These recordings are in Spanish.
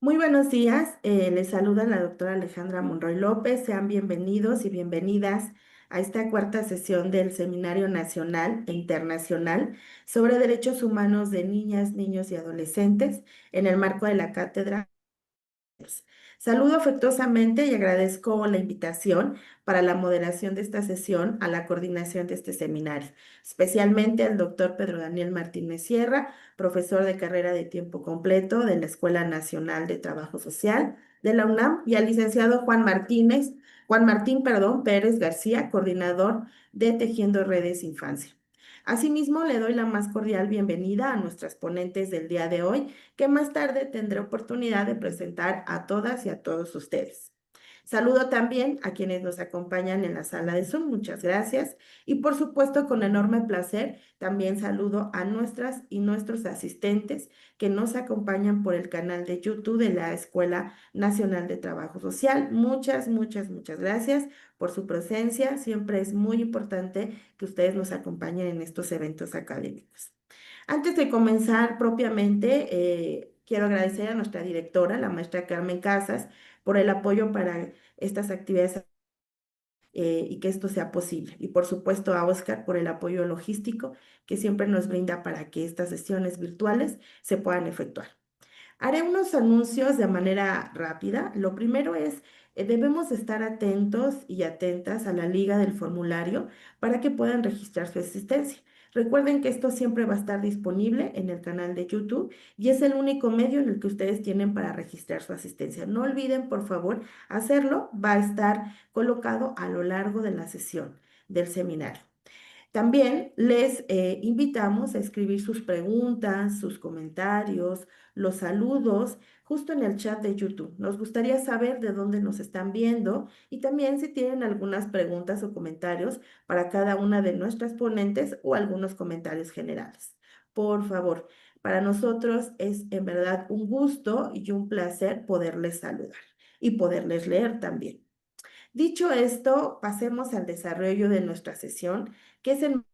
Muy buenos días, les saluda la doctora Alejandra Monroy López. Sean bienvenidos y bienvenidas a esta cuarta sesión del Seminario Nacional e Internacional sobre Derechos Humanos de Niñas, Niños y Adolescentes en el marco de la cátedra. Saludo afectuosamente y agradezco la invitación para la moderación de esta sesión a la coordinación de este seminario, especialmente al doctor Pedro Daniel Martínez Sierra, profesor de carrera de tiempo completo de la Escuela Nacional de Trabajo Social de la UNAM, y al licenciado Juan Martín, Pérez García, coordinador de Tejiendo Redes Infancia. Asimismo, le doy la más cordial bienvenida a nuestras ponentes del día de hoy, que más tarde tendré oportunidad de presentar a todas y a todos ustedes. Saludo también a quienes nos acompañan en la sala de Zoom, muchas gracias. Y por supuesto, con enorme placer, también saludo a nuestras y nuestros asistentes que nos acompañan por el canal de YouTube de la Escuela Nacional de Trabajo Social. Muchas gracias por su presencia. Siempre es muy importante que ustedes nos acompañen en estos eventos académicos. Antes de comenzar propiamente, quiero agradecer a nuestra directora, la maestra Carmen Casas, por el apoyo para estas actividades y que esto sea posible. Y por supuesto a Oscar por el apoyo logístico que siempre nos brinda para que estas sesiones virtuales se puedan efectuar. Haré unos anuncios de manera rápida. Lo primero es, debemos estar atentos y atentas a la liga del formulario para que puedan registrar su existencia. Recuerden que esto siempre va a estar disponible en el canal de YouTube y es el único medio en el que ustedes tienen para registrar su asistencia. No olviden, por favor, hacerlo. Va a estar colocado a lo largo de la sesión del seminario. También les invitamos a escribir sus preguntas, sus comentarios, los saludos justo en el chat de YouTube. Nos gustaría saber de dónde nos están viendo y también si tienen algunas preguntas o comentarios para cada una de nuestras ponentes o algunos comentarios generales. Por favor, para nosotros es en verdad un gusto y un placer poderles saludar y poderles leer también. Dicho esto, pasemos al desarrollo de nuestra sesión, que es el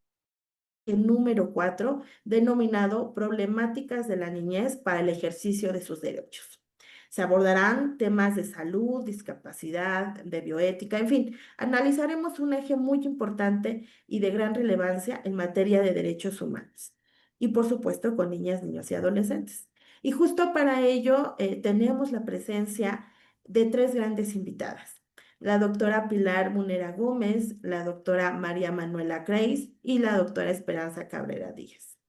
número 4, denominado Problemáticas de la niñez para el ejercicio de sus derechos. Se abordarán temas de salud, discapacidad, de bioética, en fin, analizaremos un eje muy importante y de gran relevancia en materia de derechos humanos. Y por supuesto con niñas, niños y adolescentes. Y justo para ello tenemos la presencia de tres grandes invitadas: la doctora Pilar Munera Gómez, la doctora María Manuela Creis y la doctora Esperanza Cabrera Díaz.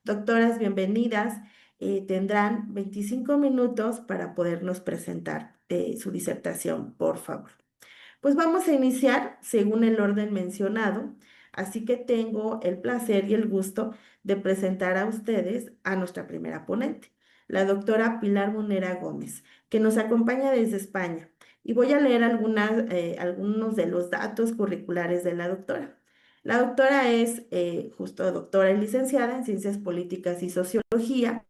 Doctoras, bienvenidas. Tendrán 25 minutos para podernos presentar su disertación, por favor. Pues vamos a iniciar según el orden mencionado, así que tengo el placer y el gusto de presentar a ustedes a nuestra primera ponente, la doctora Pilar Munera Gómez, que nos acompaña desde España. Y voy a leer algunos de los datos curriculares de la doctora. La doctora es justo doctora y licenciada en Ciencias Políticas y Sociología,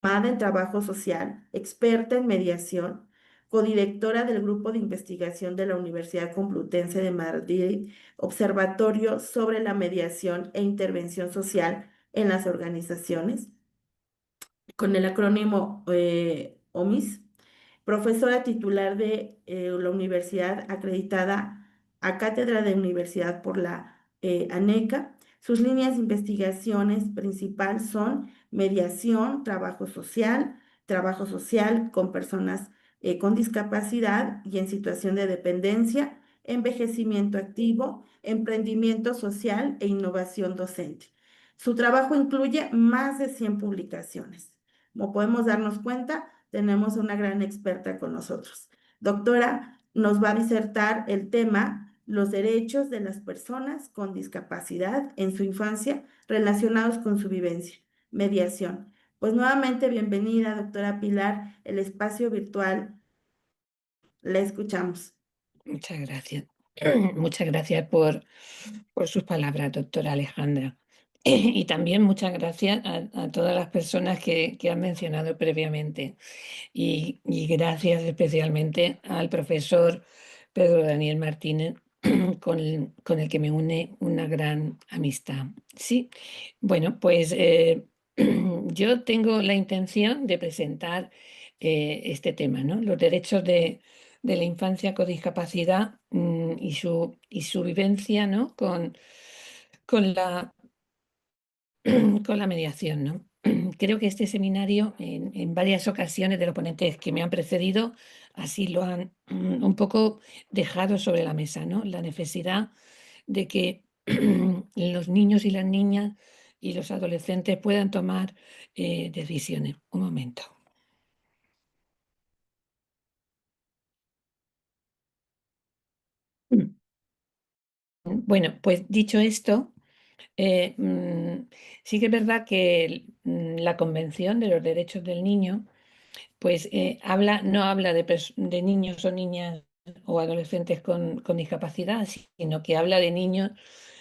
diplomada en Trabajo Social, experta en mediación, codirectora del Grupo de Investigación de la Universidad Complutense de Madrid, Observatorio sobre la Mediación e Intervención Social en las Organizaciones, con el acrónimo OMIS, profesora titular de la universidad acreditada a cátedra de universidad por la ANECA. Sus líneas de investigaciones principal son mediación, trabajo social con personas con discapacidad y en situación de dependencia, envejecimiento activo, emprendimiento social e innovación docente. Su trabajo incluye más de 100 publicaciones. Como podemos darnos cuenta, tenemos una gran experta con nosotros. Doctora, nos va a disertar el tema los derechos de las personas con discapacidad en su infancia relacionados con su vivencia, mediación. Pues nuevamente, bienvenida, doctora Pilar, el espacio virtual. La escuchamos. Muchas gracias. Muchas gracias por sus palabras, doctora Alejandra. Y también muchas gracias a todas las personas que han mencionado previamente. Y gracias especialmente al profesor Pedro Daniel Martínez, con el que me une una gran amistad. Sí, bueno, pues yo tengo la intención de presentar este tema, ¿no? Los derechos de la infancia con discapacidad, y su vivencia, ¿no? Con la, con la mediación, ¿no? Creo que este seminario, en varias ocasiones de los ponentes que me han precedido, así lo han un poco dejado sobre la mesa, ¿no? La necesidad de que los niños y las niñas y los adolescentes puedan tomar decisiones. Un momento. Mm. Bueno, pues dicho esto, eh, mm, sí que es verdad que la Convención de los Derechos del Niño, pues no habla de niños o niñas o adolescentes con discapacidad, sino que habla de niños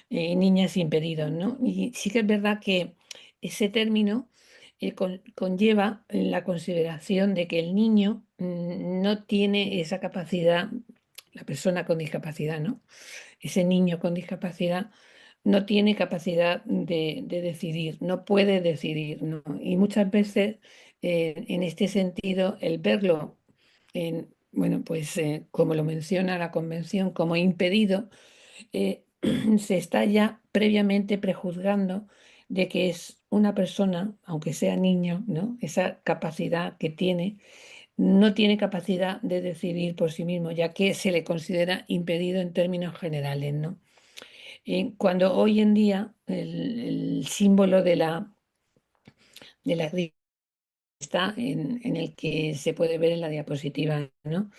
y niñas impedidos, ¿no? Y sí que es verdad que ese término conlleva la consideración de que el niño no tiene esa capacidad, la persona con discapacidad, ¿no? Ese niño con discapacidad no tiene capacidad de decidir, no puede decidir, ¿no? Y muchas veces, en este sentido, el verlo bueno, pues como lo menciona la Convención, como impedido, eh, se está ya previamente prejuzgando de que es una persona, aunque sea niño, ¿no? Esa capacidad que tiene, no tiene capacidad de decidir por sí mismo, ya que se le considera impedido en términos generales, ¿no? Cuando hoy en día el símbolo de la está en el que se puede ver en la diapositiva, ¿no?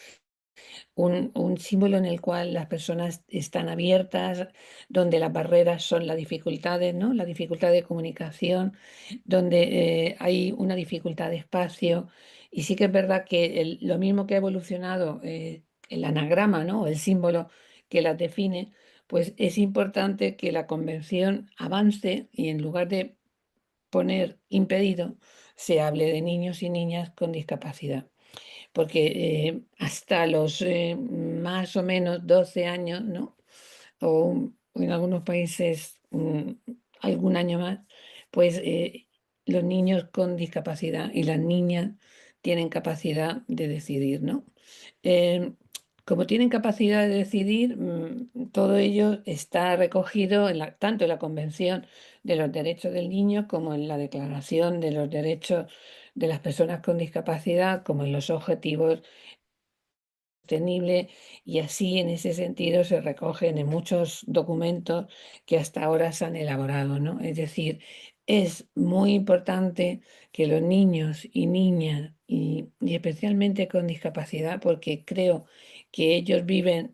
Un símbolo en el cual las personas están abiertas, donde las barreras son las dificultades, ¿no? La dificultad de comunicación, donde hay una dificultad de espacio. Y sí que es verdad que lo mismo que ha evolucionado el anagrama, ¿no? El símbolo que las define, pues es importante que la convención avance y en lugar de poner impedido, se hable de niños y niñas con discapacidad porque hasta los más o menos 12 años, ¿no? O en algunos países algún año más, pues los niños con discapacidad y las niñas tienen capacidad de decidir, ¿no? Eh, como tienen capacidad de decidir, todo ello está recogido tanto en la Convención de los Derechos del Niño como en la Declaración de los Derechos de las Personas con Discapacidad, como en los Objetivos Sostenible, y así en ese sentido se recogen en muchos documentos que hasta ahora se han elaborado, ¿no? Es decir, es muy importante que los niños y niñas, y especialmente con discapacidad, porque creo que ellos viven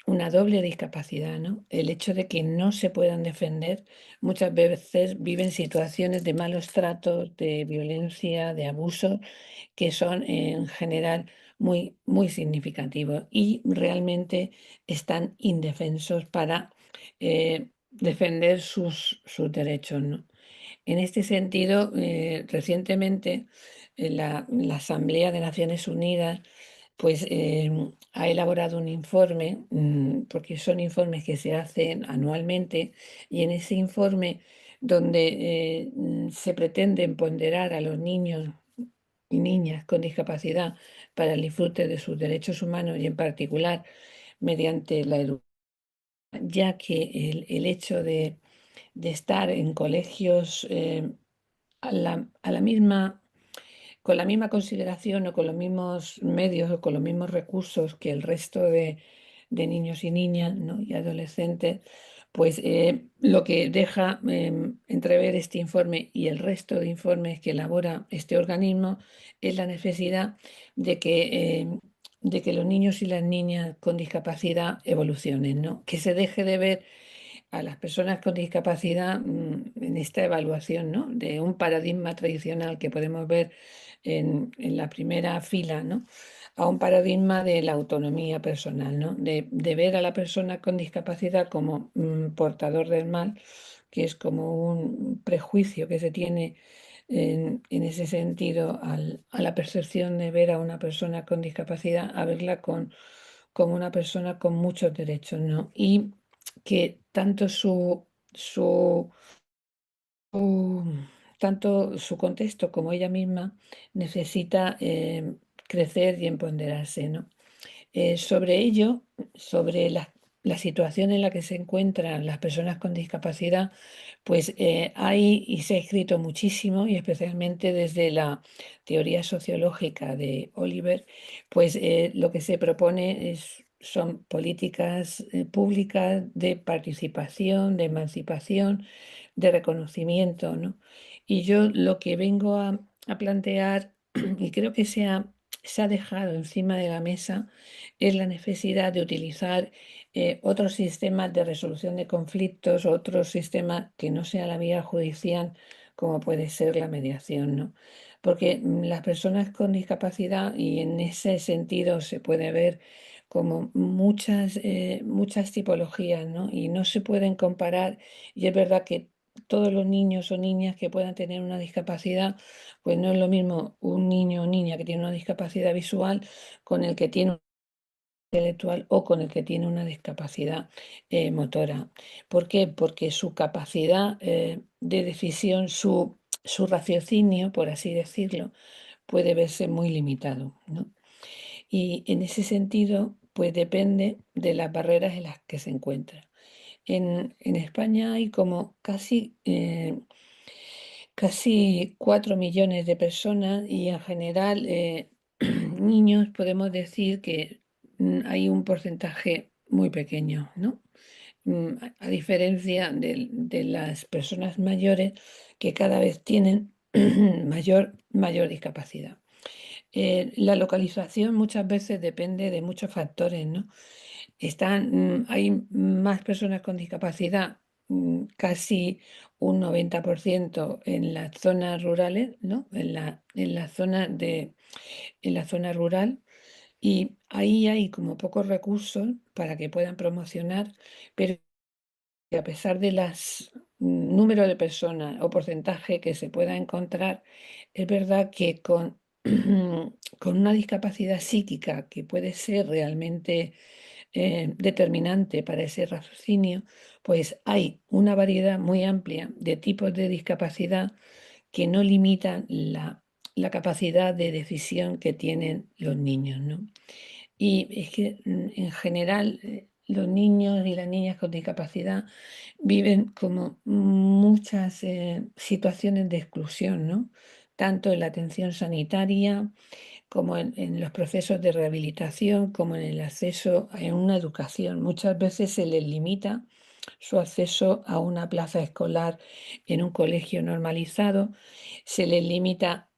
una doble discapacidad, ¿no? El hecho de que no se puedan defender, muchas veces viven situaciones de malos tratos, de violencia, de abuso, que son en general muy, muy significativos y realmente están indefensos para defender sus derechos, ¿no? En este sentido, recientemente la Asamblea de Naciones Unidas pues ha elaborado un informe, porque son informes que se hacen anualmente, y en ese informe donde se pretende ponderar a los niños y niñas con discapacidad para el disfrute de sus derechos humanos y en particular mediante la educación, ya que el hecho de estar en colegios a la misma con la misma consideración o con los mismos medios o con los mismos recursos que el resto de niños y niñas, ¿no? Y adolescentes, pues lo que deja entrever este informe y el resto de informes que elabora este organismo es la necesidad de que los niños y las niñas con discapacidad evolucionen, ¿no? Que se deje de ver a las personas con discapacidad en esta evaluación, ¿no? De un paradigma tradicional que podemos ver en la primera fila, ¿no? A un paradigma de la autonomía personal, ¿no? De ver a la persona con discapacidad como portador del mal, que es como un prejuicio que se tiene en ese sentido a la percepción de ver a una persona con discapacidad, a verla como una persona con muchos derechos, ¿no? Y que su- tanto su contexto como ella misma necesita crecer y empoderarse, ¿no? Sobre ello, sobre la situación en la que se encuentran las personas con discapacidad, pues hay y se ha escrito muchísimo, y especialmente desde la teoría sociológica de Oliver, pues lo que se propone son políticas públicas de participación, de emancipación, de reconocimiento, ¿no? Y yo lo que vengo a plantear, y creo que se ha dejado encima de la mesa, es la necesidad de utilizar otros sistemas de resolución de conflictos, otro sistema que no sea la vía judicial, como puede ser la mediación, ¿no? Porque las personas con discapacidad, y en ese sentido se puede ver como muchas tipologías, ¿no? Y no se pueden comparar, y es verdad que todos los niños o niñas que puedan tener una discapacidad, pues no es lo mismo un niño o niña que tiene una discapacidad visual con el que tiene intelectual o con el que tiene una discapacidad motora. ¿Por qué? Porque su capacidad de decisión, su raciocinio, por así decirlo, puede verse muy limitado, ¿no? Y en ese sentido, pues depende de las barreras en las que se encuentra. En España hay como casi 4 millones de personas, y en general niños podemos decir que hay un porcentaje muy pequeño, ¿no? A diferencia de las personas mayores, que cada vez tienen mayor discapacidad. La localización muchas veces depende de muchos factores, ¿no? Hay más personas con discapacidad, casi un 90% en las zonas rurales, ¿no? En la zona rural, y ahí hay como pocos recursos para que puedan promocionar, pero que a pesar de las número de personas o porcentaje que se pueda encontrar, es verdad que con una discapacidad psíquica que puede ser realmente determinante para ese raciocinio, pues hay una variedad muy amplia de tipos de discapacidad que no limitan la capacidad de decisión que tienen los niños, ¿no? Y es que en general los niños y las niñas con discapacidad viven como muchas situaciones de exclusión, ¿no? Tanto en la atención sanitaria, como en los procesos de rehabilitación, como en el acceso a una educación. Muchas veces se les limita su acceso a una plaza escolar en un colegio normalizado, se les limita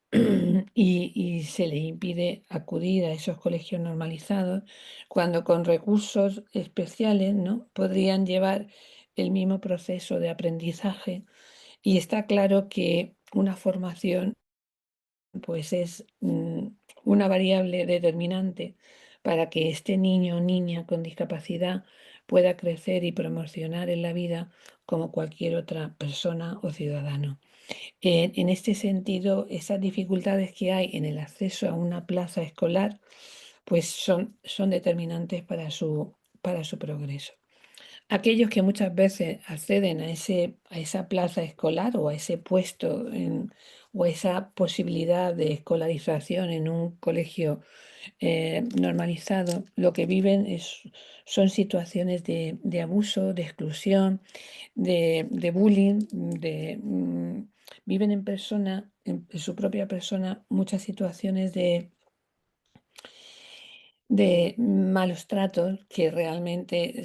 y se les impide acudir a esos colegios normalizados, cuando con recursos especiales, ¿no? Podrían llevar el mismo proceso de aprendizaje. Y está claro que una formación, pues es una variable determinante para que este niño o niña con discapacidad pueda crecer y promocionar en la vida como cualquier otra persona o ciudadano. En este sentido, esas dificultades que hay en el acceso a una plaza escolar, pues son determinantes para su progreso. Aquellos que muchas veces acceden a esa plaza escolar o a ese puesto o a esa posibilidad de escolarización en un colegio normalizado, lo que viven son situaciones de abuso, de exclusión, de bullying, viven en su propia persona, muchas situaciones de malos tratos que realmente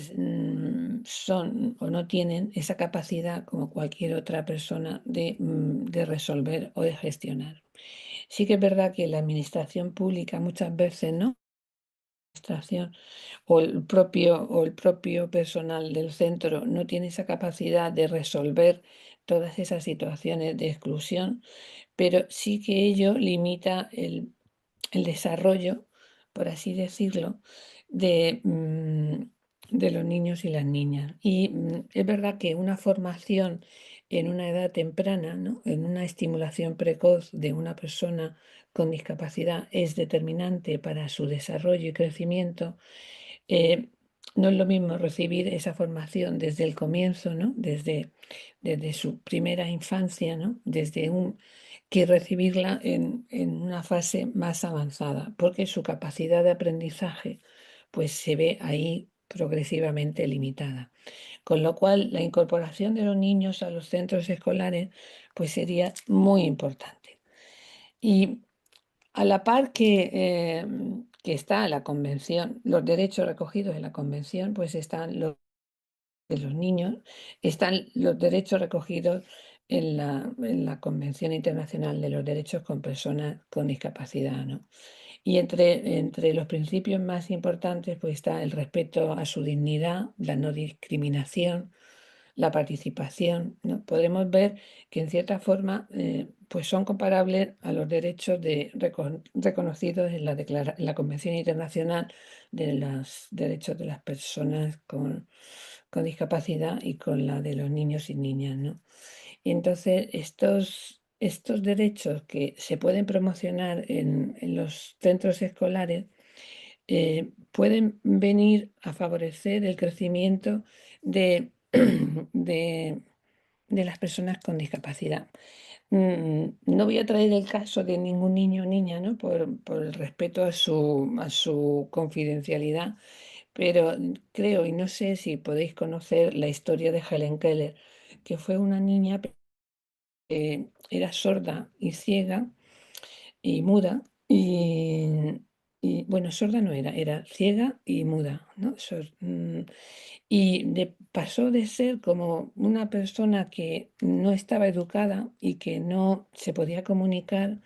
son o no tienen esa capacidad como cualquier otra persona de resolver o de gestionar. Sí que es verdad que la administración pública muchas veces, ¿no? Administración o el propio personal del centro no tiene esa capacidad de resolver todas esas situaciones de exclusión, pero sí que ello limita el desarrollo, por así decirlo, de los niños y las niñas. Y es verdad que una formación en una edad temprana, ¿no? En una estimulación precoz de una persona con discapacidad es determinante para su desarrollo y crecimiento. no es lo mismo recibir esa formación desde el comienzo, ¿no? Desde su primera infancia, ¿no? Que recibirla en una fase más avanzada, porque su capacidad de aprendizaje pues se ve ahí progresivamente limitada. Con lo cual, la incorporación de los niños a los centros escolares pues sería muy importante. Y a la par que está la convención, los derechos recogidos en la convención, pues están los de los niños, están los derechos recogidos en la Convención Internacional de los Derechos con Personas con Discapacidad, ¿no? Y entre los principios más importantes, pues está el respeto a su dignidad, la no discriminación, la participación, ¿no? Podemos ver que en cierta forma pues son comparables a los derechos reconocidos en la Convención Internacional de los Derechos de las Personas con discapacidad y con la de los niños y niñas, ¿no? Y entonces estos derechos que se pueden promocionar en los centros escolares pueden venir a favorecer el crecimiento de, de, de las personas con discapacidad. No voy a traer el caso de ningún niño o niña, ¿no? Por el respeto a su confidencialidad, pero creo, y no sé si podéis conocer la historia de Helen Keller, que fue una niña que era sorda y ciega y muda, y bueno, sorda no era ciega y muda, ¿no? Pasó de ser como una persona que no estaba educada y que no se podía comunicar,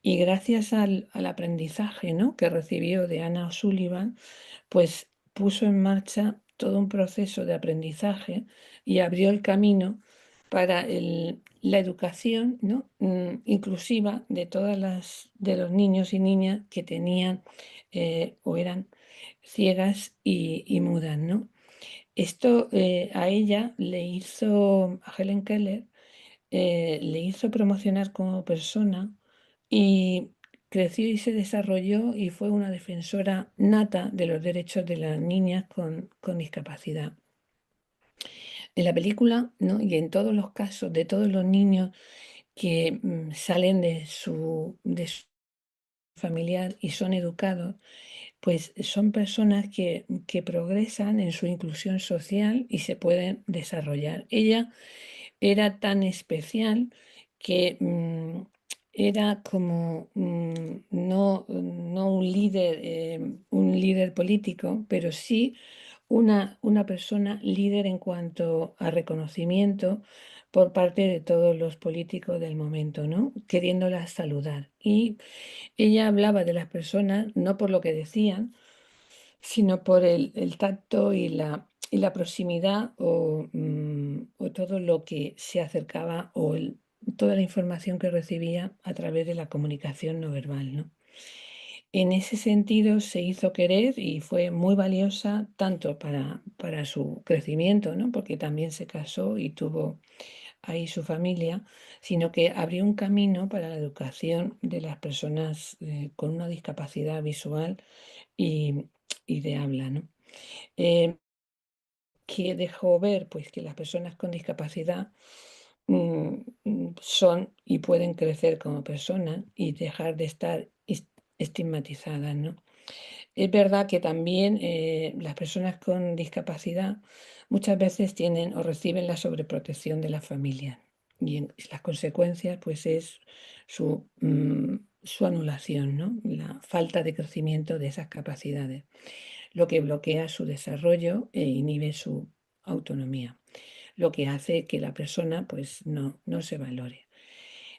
y gracias al aprendizaje, ¿no? que recibió de Anna O'Sullivan, pues puso en marcha todo un proceso de aprendizaje y abrió el camino para la educación, ¿no? Inclusiva de de los niños y niñas que tenían o eran ciegas y mudas, ¿no? Esto a ella a Helen Keller, le hizo promocionar como persona, y creció y se desarrolló y fue una defensora nata de los derechos de las niñas con discapacidad. En la película, ¿no? Y en todos los casos de todos los niños que salen de su familiar y son educados, pues son personas que progresan en su inclusión social y se pueden desarrollar. Ella era tan especial que era como no un líder político, pero sí una persona líder en cuanto a reconocimiento por parte de todos los políticos del momento, ¿no? Queriéndolas saludar. Y ella hablaba de las personas no por lo que decían, sino por el tacto y la proximidad, o todo lo que se acercaba, toda la información que recibía a través de la comunicación no verbal, ¿no? En ese sentido se hizo querer y fue muy valiosa tanto para su crecimiento, ¿no? Porque también se casó y tuvo ahí su familia, sino que abrió un camino para la educación de las personas con una discapacidad visual y, y de habla, ¿no? Eh, que dejó ver pues que las personas con discapacidad son y pueden crecer como personas y dejar de estar estigmatizadas, ¿no? Es verdad que también las personas con discapacidad muchas veces tienen o reciben la sobreprotección de la familia, y las consecuencias pues es su anulación, ¿no? La falta de crecimiento de esas capacidades, lo que bloquea su desarrollo e inhibe su autonomía, lo que hace que la persona pues no se valore.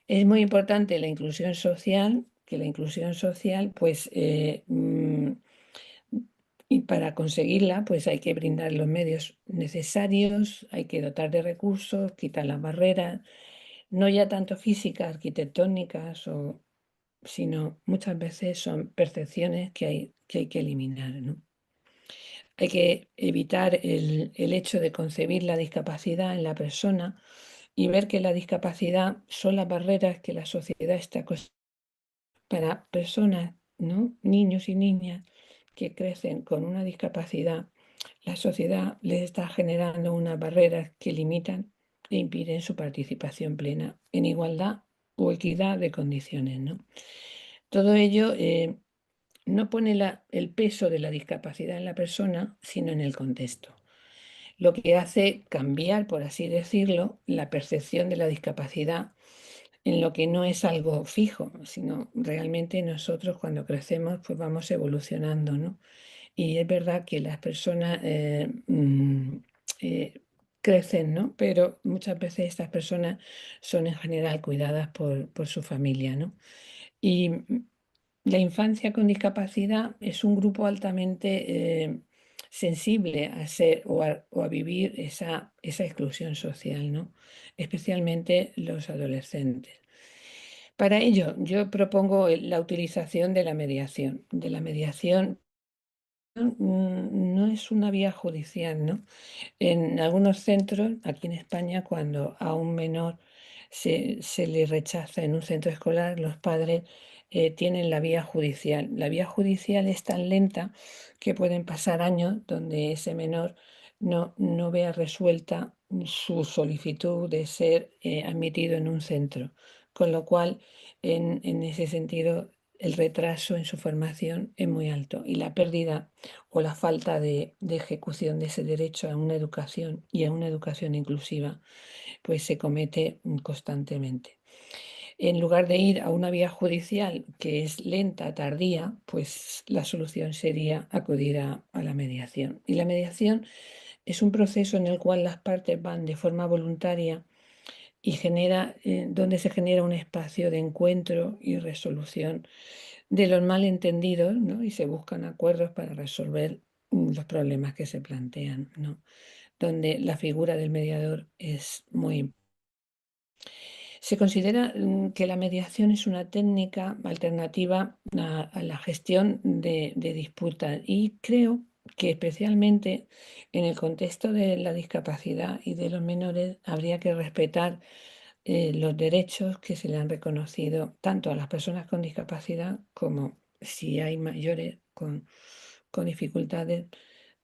Es muy importante la inclusión social, que la inclusión social pues y para conseguirla, pues hay que brindar los medios necesarios, hay que dotar de recursos, quitar las barreras, no ya tanto físicas, arquitectónicas, sino muchas veces son percepciones que hay que eliminar, ¿no? Hay que evitar el hecho de concebir la discapacidad en la persona y ver que la discapacidad son las barreras que la sociedad está para personas, ¿no? Niños y niñas que crecen con una discapacidad. la sociedad les está generando unas barreras que limitan e impiden su participación plena en igualdad o equidad de condiciones, ¿no? Todo ello no pone el peso de la discapacidad en la persona, sino en el contexto, lo que hace cambiar, por así decirlo, la percepción de la discapacidad en lo que no es algo fijo, sino realmente nosotros cuando crecemos pues vamos evolucionando, ¿no? Y es verdad que las personas eh, crecen, ¿no? Pero muchas veces estas personas son en general cuidadas por su familia, ¿no? Y la infancia con discapacidad es un grupo altamente sensible a ser o a vivir esa exclusión social, ¿no? Especialmente los adolescentes. Para ello, yo propongo la utilización de la mediación. De la mediación no es una vía judicial, ¿no? En algunos centros, aquí en España, cuando a un menor se le rechaza en un centro escolar, los padres tienen la vía judicial. La vía judicial es tan lenta que pueden pasar años donde ese menor no vea resuelta su solicitud de ser admitido en un centro. Con lo cual, en ese sentido, el retraso en su formación es muy alto y la pérdida o la falta de ejecución de ese derecho a una educación y a una educación inclusiva, pues se comete constantemente. En lugar de ir a una vía judicial que es lenta, tardía, pues la solución sería acudir a la mediación. Y la mediación es un proceso en el cual las partes van de forma voluntaria y donde se genera un espacio de encuentro y resolución de los malentendidos, ¿no? Y se buscan acuerdos para resolver los problemas que se plantean, ¿no? Donde la figura del mediador es muy importante. Se considera que la mediación es una técnica alternativa a la gestión de disputas y creo que especialmente en el contexto de la discapacidad y de los menores habría que respetar los derechos que se le han reconocido tanto a las personas con discapacidad como si hay mayores con dificultades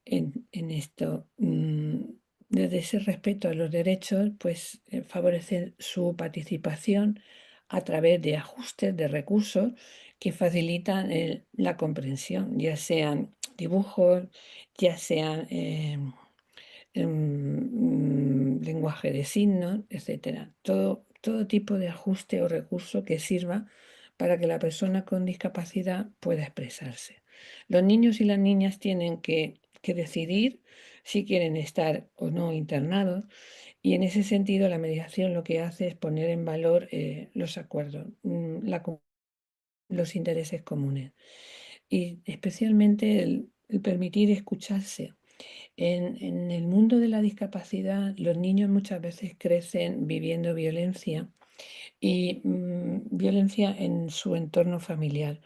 en esto. Desde ese respeto a los derechos, pues favorecer su participación a través de ajustes de recursos que facilitan la comprensión, ya sean dibujos, ya sean lenguaje de signos, etcétera. Todo tipo de ajuste o recurso que sirva para que la persona con discapacidad pueda expresarse. Los niños y las niñas tienen que decidir si quieren estar o no internados y en ese sentido la mediación lo que hace es poner en valor los acuerdos, los intereses comunes y especialmente el permitir escucharse. En el mundo de la discapacidad, los niños muchas veces crecen viviendo violencia y violencia en su entorno familiar.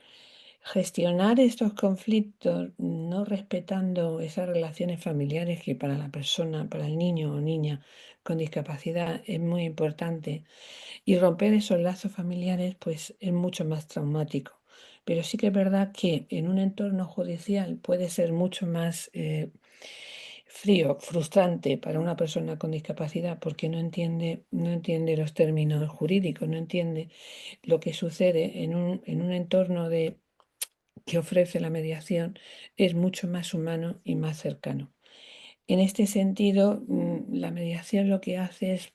Gestionar estos conflictos, no respetando esas relaciones familiares que para la persona, para el niño o niña con discapacidad es muy importante, y romper esos lazos familiares, pues es mucho más traumático. Pero sí que es verdad que en un entorno judicial puede ser mucho más frío, frustrante para una persona con discapacidad porque no entiende los términos jurídicos, no entiende lo que sucede en un entorno que ofrece la mediación, es mucho más humano y más cercano. En este sentido, la mediación lo que hace es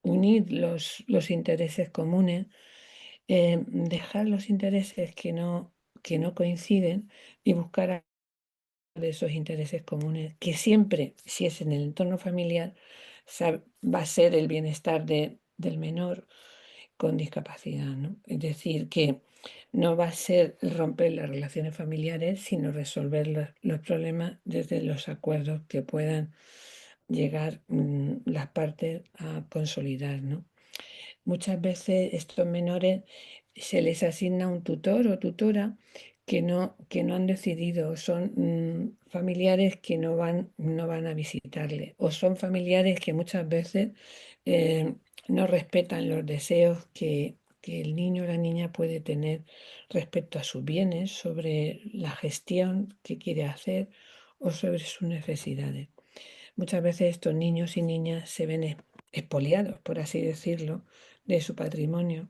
unir los intereses comunes, dejar los intereses que no coinciden y buscar de esos intereses comunes, que siempre, si es en el entorno familiar, va a ser el bienestar del menor con discapacidad, ¿no? Es decir, que no va a ser romper las relaciones familiares, sino resolver los problemas desde los acuerdos que puedan llegar las partes a consolidar, ¿no? Muchas veces estos menores se les asigna un tutor o tutora que no han decidido, son familiares que no van a visitarle, o son familiares que muchas veces eh, no respetan los deseos que el niño o la niña puede tener respecto a sus bienes, sobre la gestión que quiere hacer o sobre sus necesidades. Muchas veces estos niños y niñas se ven expoliados, por así decirlo, de su patrimonio,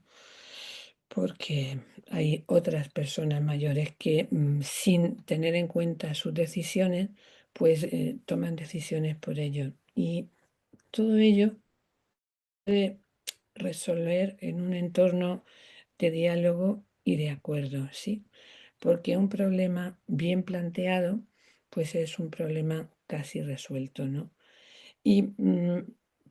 porque hay otras personas mayores que sin tener en cuenta sus decisiones, pues toman decisiones por ellos. Y todo ello puede resolver en un entorno de diálogo y de acuerdo, ¿sí? Porque un problema bien planteado, pues es un problema casi resuelto, ¿no? Y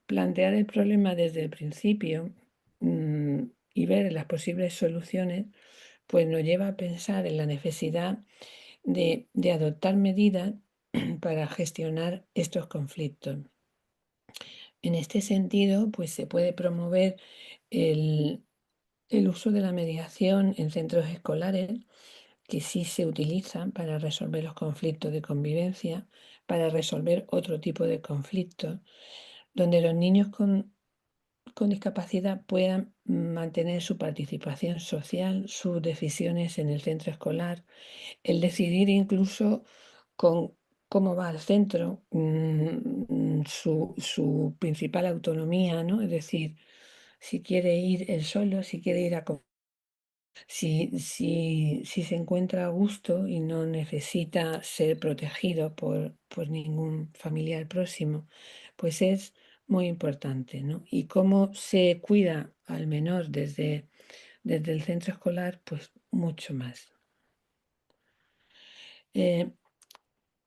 plantear el problema desde el principio mm, y ver las posibles soluciones, pues nos lleva a pensar en la necesidad de adoptar medidas para gestionar estos conflictos. En este sentido, pues se puede promover el, el uso de la mediación en centros escolares, que sí se utilizan para resolver los conflictos de convivencia, para resolver otro tipo de conflictos, donde los niños con discapacidad puedan mantener su participación social, sus decisiones en el centro escolar, el decidir incluso con cómo va al centro, su principal autonomía, ¿no? Es decir, si quiere ir él solo, si quiere ir a si se encuentra a gusto y no necesita ser protegido por ningún familiar próximo, pues es muy importante, ¿no? Y cómo se cuida al menor desde el centro escolar, pues mucho más. Eh,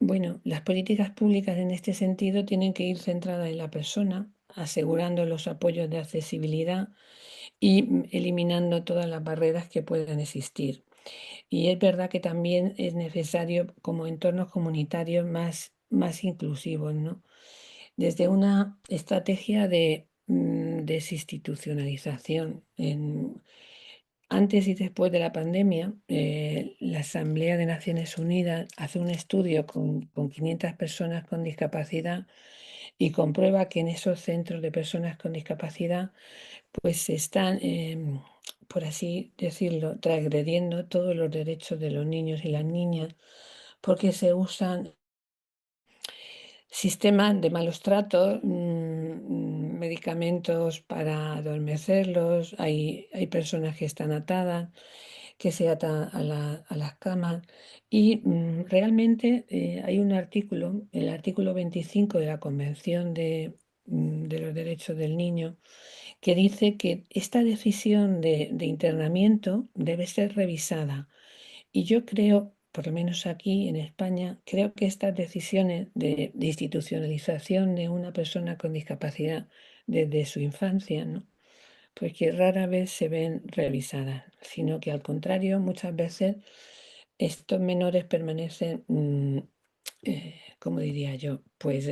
bueno, las políticas públicas en este sentido tienen que ir centradas en la persona, asegurando los apoyos de accesibilidad y eliminando todas las barreras que puedan existir. Y es verdad que también es necesario como entornos comunitarios más inclusivos, ¿no? Desde una estrategia de desinstitucionalización. Antes y después de la pandemia, la Asamblea de Naciones Unidas hace un estudio con 500 personas con discapacidad y comprueba que en esos centros de personas con discapacidad pues se están, por así decirlo, transgrediendo todos los derechos de los niños y las niñas, porque se usan sistemas de malos tratos, medicamentos para adormecerlos, hay personas que están atadas, que se atan a las camas y realmente hay un artículo, el artículo 25 de la Convención de los Derechos del Niño, que dice que esta decisión de internamiento debe ser revisada. Y yo creo, por lo menos aquí en España, creo que estas decisiones de institucionalización de una persona con discapacidad desde su infancia, ¿no? Pues que rara vez se ven revisadas, sino que al contrario, muchas veces estos menores permanecen, ¿cómo diría yo? Pues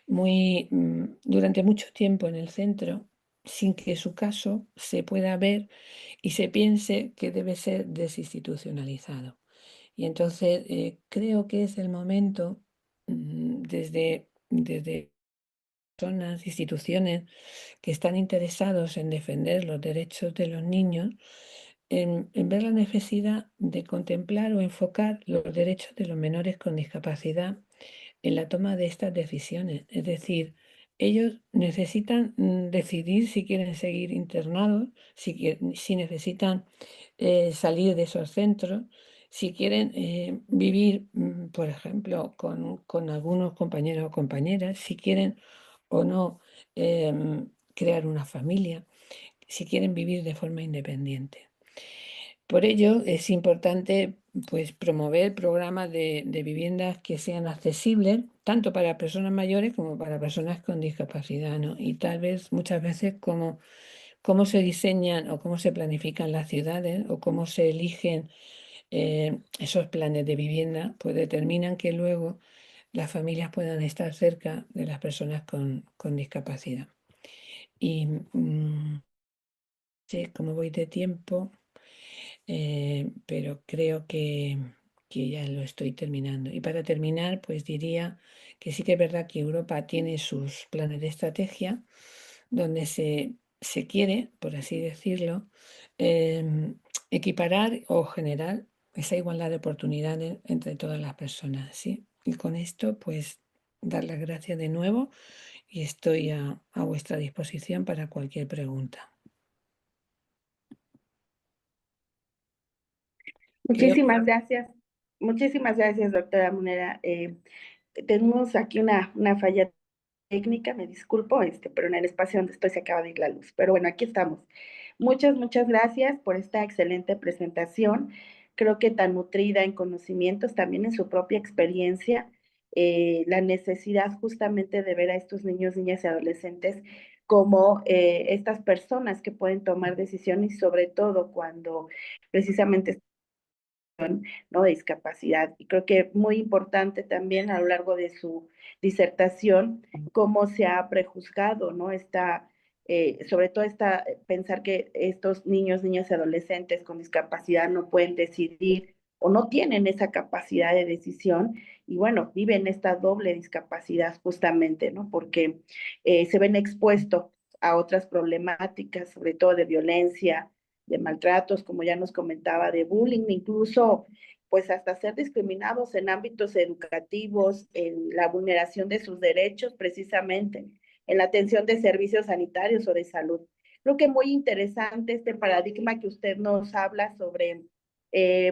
durante mucho tiempo en el centro, sin que su caso se pueda ver y se piense que debe ser desinstitucionalizado. Y entonces creo que es el momento, desde personas, instituciones que están interesados en defender los derechos de los niños, en ver la necesidad de contemplar o enfocar los derechos de los menores con discapacidad en la toma de estas decisiones. Es decir, ellos necesitan decidir si quieren seguir internados, si necesitan salir de esos centros, si quieren vivir, por ejemplo, con algunos compañeros o compañeras, si quieren o no crear una familia, si quieren vivir de forma independiente. Por ello, es importante pues, promover programas de viviendas que sean accesibles tanto para personas mayores como para personas con discapacidad, ¿no? Y tal vez muchas veces cómo se diseñan o cómo se planifican las ciudades o cómo se eligen esos planes de vivienda, pues determinan que luego las familias puedan estar cerca de las personas con discapacidad. Y sé cómo voy de tiempo. Pero creo que ya lo estoy terminando. Y para terminar, pues diría que sí que es verdad que Europa tiene sus planes de estrategia donde se quiere, por así decirlo, equiparar o generar esa igualdad de oportunidades entre todas las personas, ¿sí? Y con esto, pues, dar las gracias de nuevo y estoy a vuestra disposición para cualquier pregunta. Creo que Muchísimas gracias, doctora Munera. Tenemos aquí una falla técnica, me disculpo, pero en el espacio donde estoy se acaba de ir la luz. Pero bueno, aquí estamos. Muchas gracias por esta excelente presentación. Creo que tan nutrida en conocimientos, también en su propia experiencia, la necesidad justamente de ver a estos niños, niñas y adolescentes como estas personas que pueden tomar decisiones, sobre todo cuando precisamente ¿no? De discapacidad. Y creo que muy importante también a lo largo de su disertación cómo se ha prejuzgado, ¿no? Sobre todo pensar que estos niños, niñas y adolescentes con discapacidad no pueden decidir o no tienen esa capacidad de decisión y bueno, viven esta doble discapacidad justamente, ¿no? Porque se ven expuestos a otras problemáticas, sobre todo de violencia, de maltratos, como ya nos comentaba, de bullying, incluso pues hasta ser discriminados en ámbitos educativos, en la vulneración de sus derechos precisamente, en la atención de servicios sanitarios o de salud. Creo que muy interesante este paradigma que usted nos habla sobre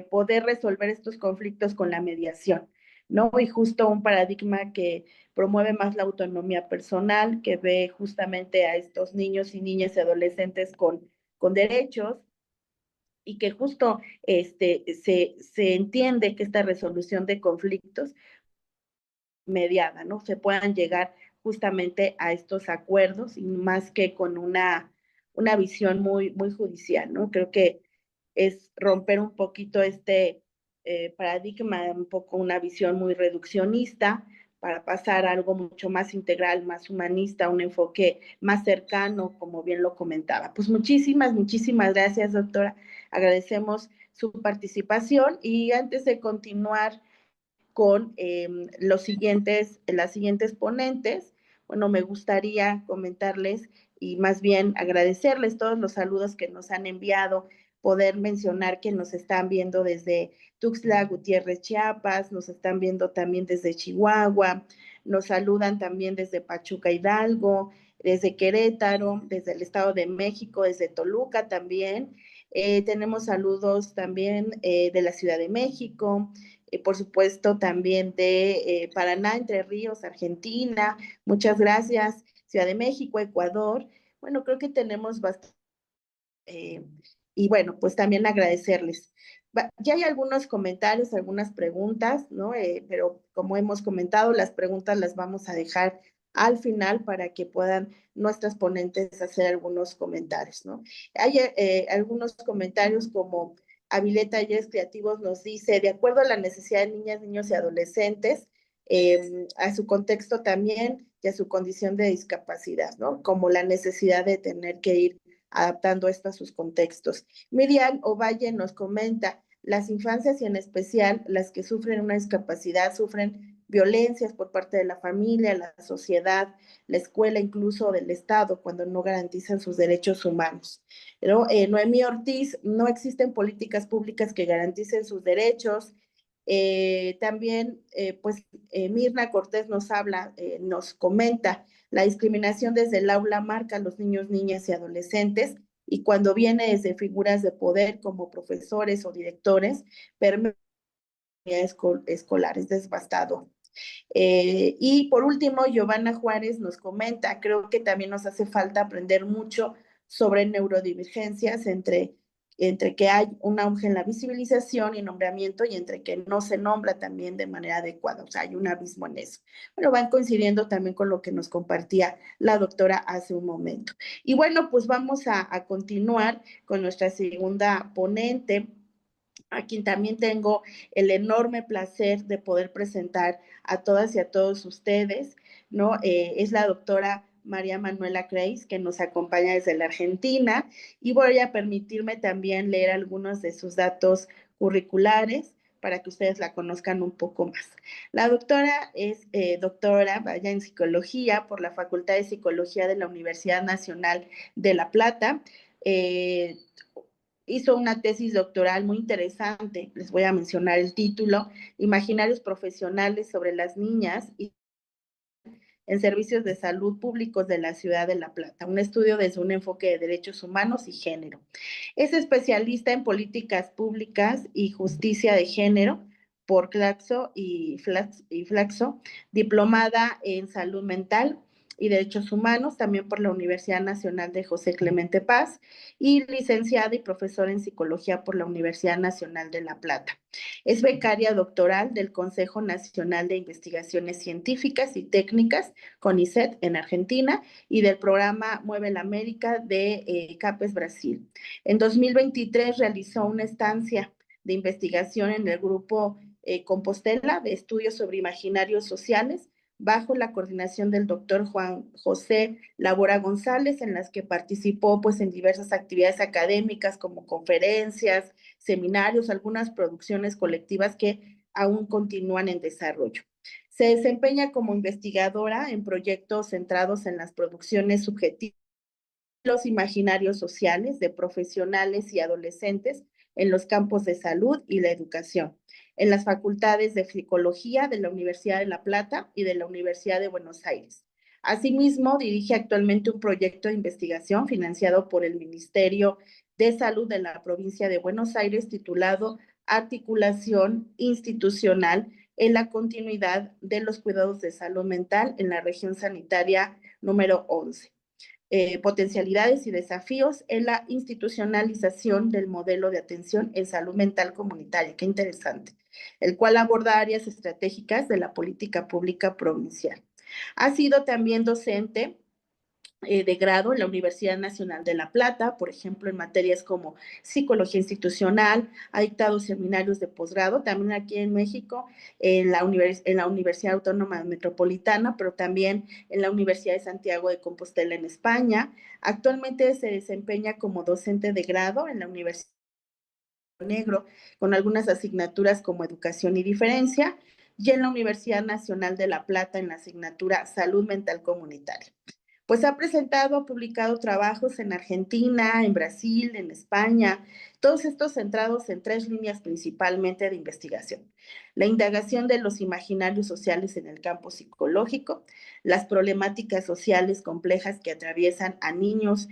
poder resolver estos conflictos con la mediación, ¿no? Y justo un paradigma que promueve más la autonomía personal, que ve justamente a estos niños y niñas y adolescentes con derechos y que justo se entiende que esta resolución de conflictos mediada, ¿no? Se puedan llegar justamente a estos acuerdos y más que con una visión muy judicial, ¿no? Creo que es romper un poquito paradigma, un poco una visión muy reduccionista para pasar a algo mucho más integral, más humanista, un enfoque más cercano, como bien lo comentaba. Pues muchísimas gracias, doctora. Agradecemos su participación y antes de continuar con las siguientes ponentes. Bueno, me gustaría comentarles y más bien agradecerles todos los saludos que nos han enviado, poder mencionar que nos están viendo desde Tuxtla Gutiérrez, Chiapas, nos están viendo también desde Chihuahua, nos saludan también desde Pachuca Hidalgo, desde Querétaro, desde el Estado de México, desde Toluca también. Tenemos saludos también de la Ciudad de México, por supuesto también de Paraná, Entre Ríos, Argentina. Muchas gracias, Ciudad de México, Ecuador. Bueno, creo que tenemos bastante. Eh, y bueno, pues también agradecerles. Ya hay algunos comentarios, algunas preguntas, ¿no? Pero como hemos comentado, las preguntas las vamos a dejar al final para que puedan nuestras ponentes hacer algunos comentarios, ¿no? Hay algunos comentarios como Avilé Talleres Creativos nos dice, de acuerdo a la necesidad de niñas, niños y adolescentes, a su contexto también y a su condición de discapacidad, ¿no? Como la necesidad de tener que ir adaptando esto a sus contextos. Miriam Ovalle nos comenta, las infancias y en especial las que sufren una discapacidad sufren violencias por parte de la familia, la sociedad, la escuela, incluso del Estado, cuando no garantizan sus derechos humanos. Pero, Noemí Ortiz, no existen políticas públicas que garanticen sus derechos. También, pues, Mirna Cortés nos habla, nos comenta, la discriminación desde el aula marca a los niños, niñas y adolescentes y cuando viene desde figuras de poder como profesores o directores, permea escolares devastado. Y por último, Giovanna Juárez nos comenta, creo que también nos hace falta aprender mucho sobre neurodivergencias entre que hay un auge en la visibilización y nombramiento y entre que no se nombra también de manera adecuada. O sea, hay un abismo en eso. Bueno, van coincidiendo también con lo que nos compartía la doctora hace un momento. Y bueno, pues vamos a continuar con nuestra segunda ponente, a quien también tengo el enorme placer de poder presentar a todas y a todos ustedes, ¿no? Es la doctora María Manuela Creis, que nos acompaña desde la Argentina, y voy a permitirme también leer algunos de sus datos curriculares para que ustedes la conozcan un poco más. La doctora es doctora vaya en psicología por la Facultad de Psicología de la Universidad Nacional de La Plata. hizo una tesis doctoral muy interesante, les voy a mencionar el título: Imaginarios profesionales sobre las niñas y en servicios de salud públicos de la ciudad de La Plata, un estudio desde un enfoque de derechos humanos y género. Es especialista en políticas públicas y justicia de género por Claxo y Flaxo, diplomada en salud mental y derechos humanos, también por la Universidad Nacional de José Clemente Paz, y licenciada y profesora en psicología por la Universidad Nacional de La Plata. Es becaria doctoral del Consejo Nacional de Investigaciones Científicas y Técnicas, CONICET, en Argentina, y del programa Mueve la América de CAPES Brasil. En 2023 realizó una estancia de investigación en el grupo Compostela de estudios sobre imaginarios sociales, bajo la coordinación del doctor Juan José Labora González, en las que participó pues en diversas actividades académicas como conferencias, seminarios, algunas producciones colectivas que aún continúan en desarrollo. Se desempeña como investigadora en proyectos centrados en las producciones subjetivas, los imaginarios sociales de profesionales y adolescentes en los campos de salud y la educación, en las facultades de psicología de la Universidad de La Plata y de la Universidad de Buenos Aires. Asimismo, dirige actualmente un proyecto de investigación financiado por el Ministerio de Salud de la provincia de Buenos Aires titulado Articulación Institucional en la continuidad de los cuidados de salud mental en la región sanitaria número 11. Potencialidades y desafíos en la institucionalización del modelo de atención en salud mental comunitaria, qué interesante, el cual aborda áreas estratégicas de la política pública provincial. Ha sido también docente de grado en la Universidad Nacional de La Plata, por ejemplo, en materias como psicología institucional, ha dictado seminarios de posgrado, también aquí en México, en la Universidad Autónoma Metropolitana, pero también en la Universidad de Santiago de Compostela en España. Actualmente se desempeña como docente de grado en la Universidad Negro, con algunas asignaturas como Educación y Diferencia, y en la Universidad Nacional de La Plata en la asignatura Salud Mental Comunitaria. Pues ha presentado, ha publicado trabajos en Argentina, en Brasil, en España, todos estos centrados en tres líneas principalmente de investigación: la indagación de los imaginarios sociales en el campo psicológico, las problemáticas sociales complejas que atraviesan a niños,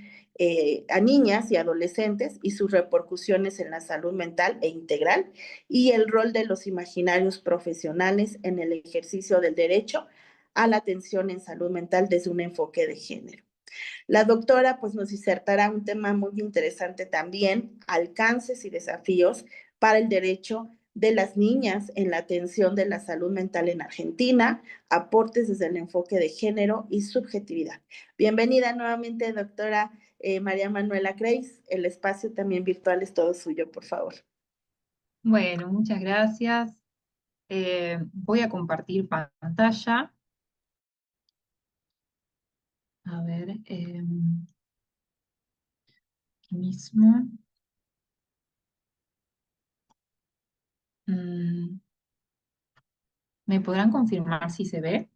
a niñas y adolescentes y sus repercusiones en la salud mental e integral, y el rol de los imaginarios profesionales en el ejercicio del derecho a la atención en salud mental desde un enfoque de género. La doctora pues nos disertará un tema muy interesante también: alcances y desafíos para el derecho de las niñas en la atención de la salud mental en Argentina, aportes desde el enfoque de género y subjetividad. Bienvenida nuevamente, doctora María Manuela Creis. El espacio también virtual es todo suyo, por favor. Bueno, muchas gracias. Voy a compartir pantalla. A ver, aquí mismo. Mm, ¿Me podrán confirmar si se ve?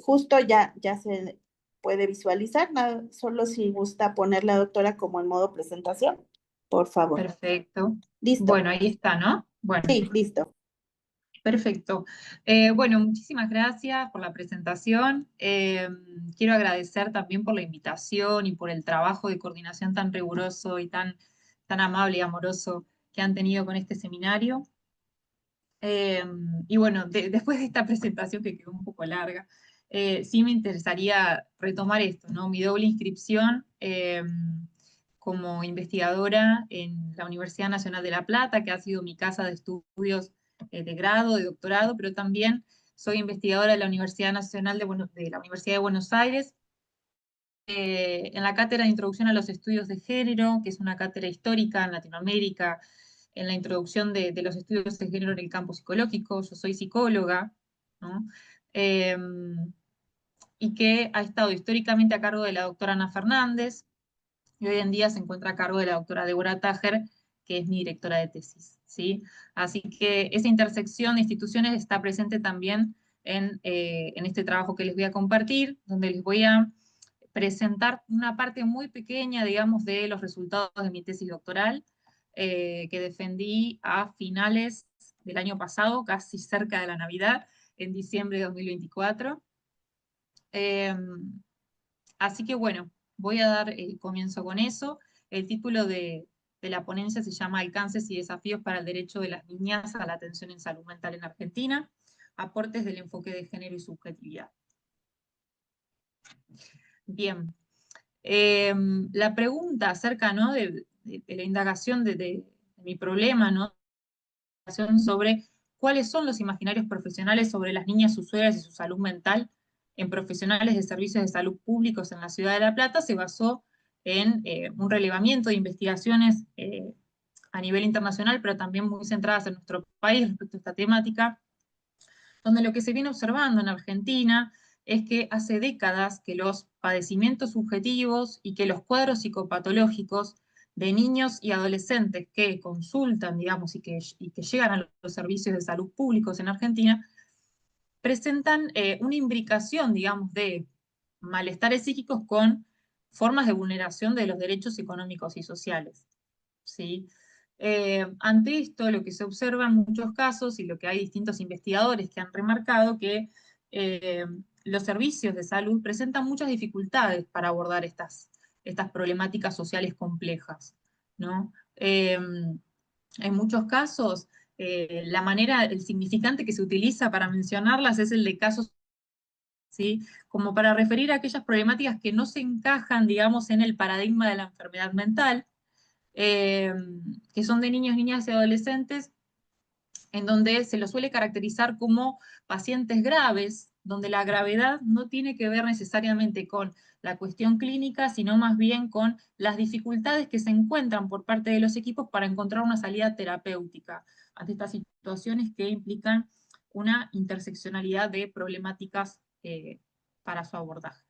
Justo ya se puede visualizar, nada, solo si gusta poner la doctora como en modo presentación, por favor. Perfecto. Listo, Bueno, ahí está, ¿no? Bueno, sí, listo. perfecto. Bueno, muchísimas gracias por la presentación. Quiero agradecer también por la invitación y por el trabajo de coordinación tan riguroso y tan amable y amoroso que han tenido con este seminario. Eh, y bueno, después de esta presentación que quedó un poco larga, sí me interesaría retomar esto, ¿no? Mi doble inscripción como investigadora en la Universidad Nacional de La Plata, que ha sido mi casa de estudios de grado, de doctorado, pero también soy investigadora de la Universidad Nacional de la Universidad de Buenos Aires, en la cátedra de Introducción a los Estudios de Género, que es una cátedra histórica en Latinoamérica, en la introducción de los estudios de género en el campo psicológico. Yo soy psicóloga, ¿no? Eh, y que ha estado históricamente a cargo de la doctora Ana Fernández, y hoy en día se encuentra a cargo de la doctora Débora Tájer, que es mi directora de tesis, ¿sí? Así que esa intersección de instituciones está presente también en este trabajo que les voy a compartir, donde les voy a presentar una parte muy pequeña, digamos, de los resultados de mi tesis doctoral, que defendí a finales del año pasado, casi cerca de la Navidad, en diciembre de 2024. Así que bueno, voy a dar el comienzo con eso. El título de la ponencia se llama Alcances y desafíos para el derecho de las niñas a la atención en salud mental en Argentina, aportes del enfoque de género y subjetividad. Bien, la pregunta acerca, ¿no?, de la indagación de mi problema, ¿no?, sobre cuáles son los imaginarios profesionales sobre las niñas usuarias y su salud mental en profesionales de servicios de salud públicos en la ciudad de La Plata, se basó en un relevamiento de investigaciones a nivel internacional, pero también muy centradas en nuestro país respecto a esta temática, donde lo que se viene observando en Argentina es que hace décadas que los padecimientos subjetivos y que los cuadros psicopatológicos de niños y adolescentes que consultan, digamos, y que llegan a los servicios de salud públicos en Argentina, presentan una imbricación, digamos, de malestares psíquicos con formas de vulneración de los derechos económicos y sociales, ¿sí? Ante esto, lo que se observa en muchos casos, y lo que hay distintos investigadores que han remarcado, que los servicios de salud presentan muchas dificultades para abordar estas problemáticas sociales complejas, ¿no? En muchos casos, la manera, el significante que se utiliza para mencionarlas es el de casos, ¿sí?, como para referir a aquellas problemáticas que no se encajan, digamos, en el paradigma de la enfermedad mental, que son de niños, niñas y adolescentes, en donde se los suele caracterizar como pacientes graves, donde la gravedad no tiene que ver necesariamente con la cuestión clínica, sino más bien con las dificultades que se encuentran por parte de los equipos para encontrar una salida terapéutica ante estas situaciones que implican una interseccionalidad de problemáticas para su abordaje.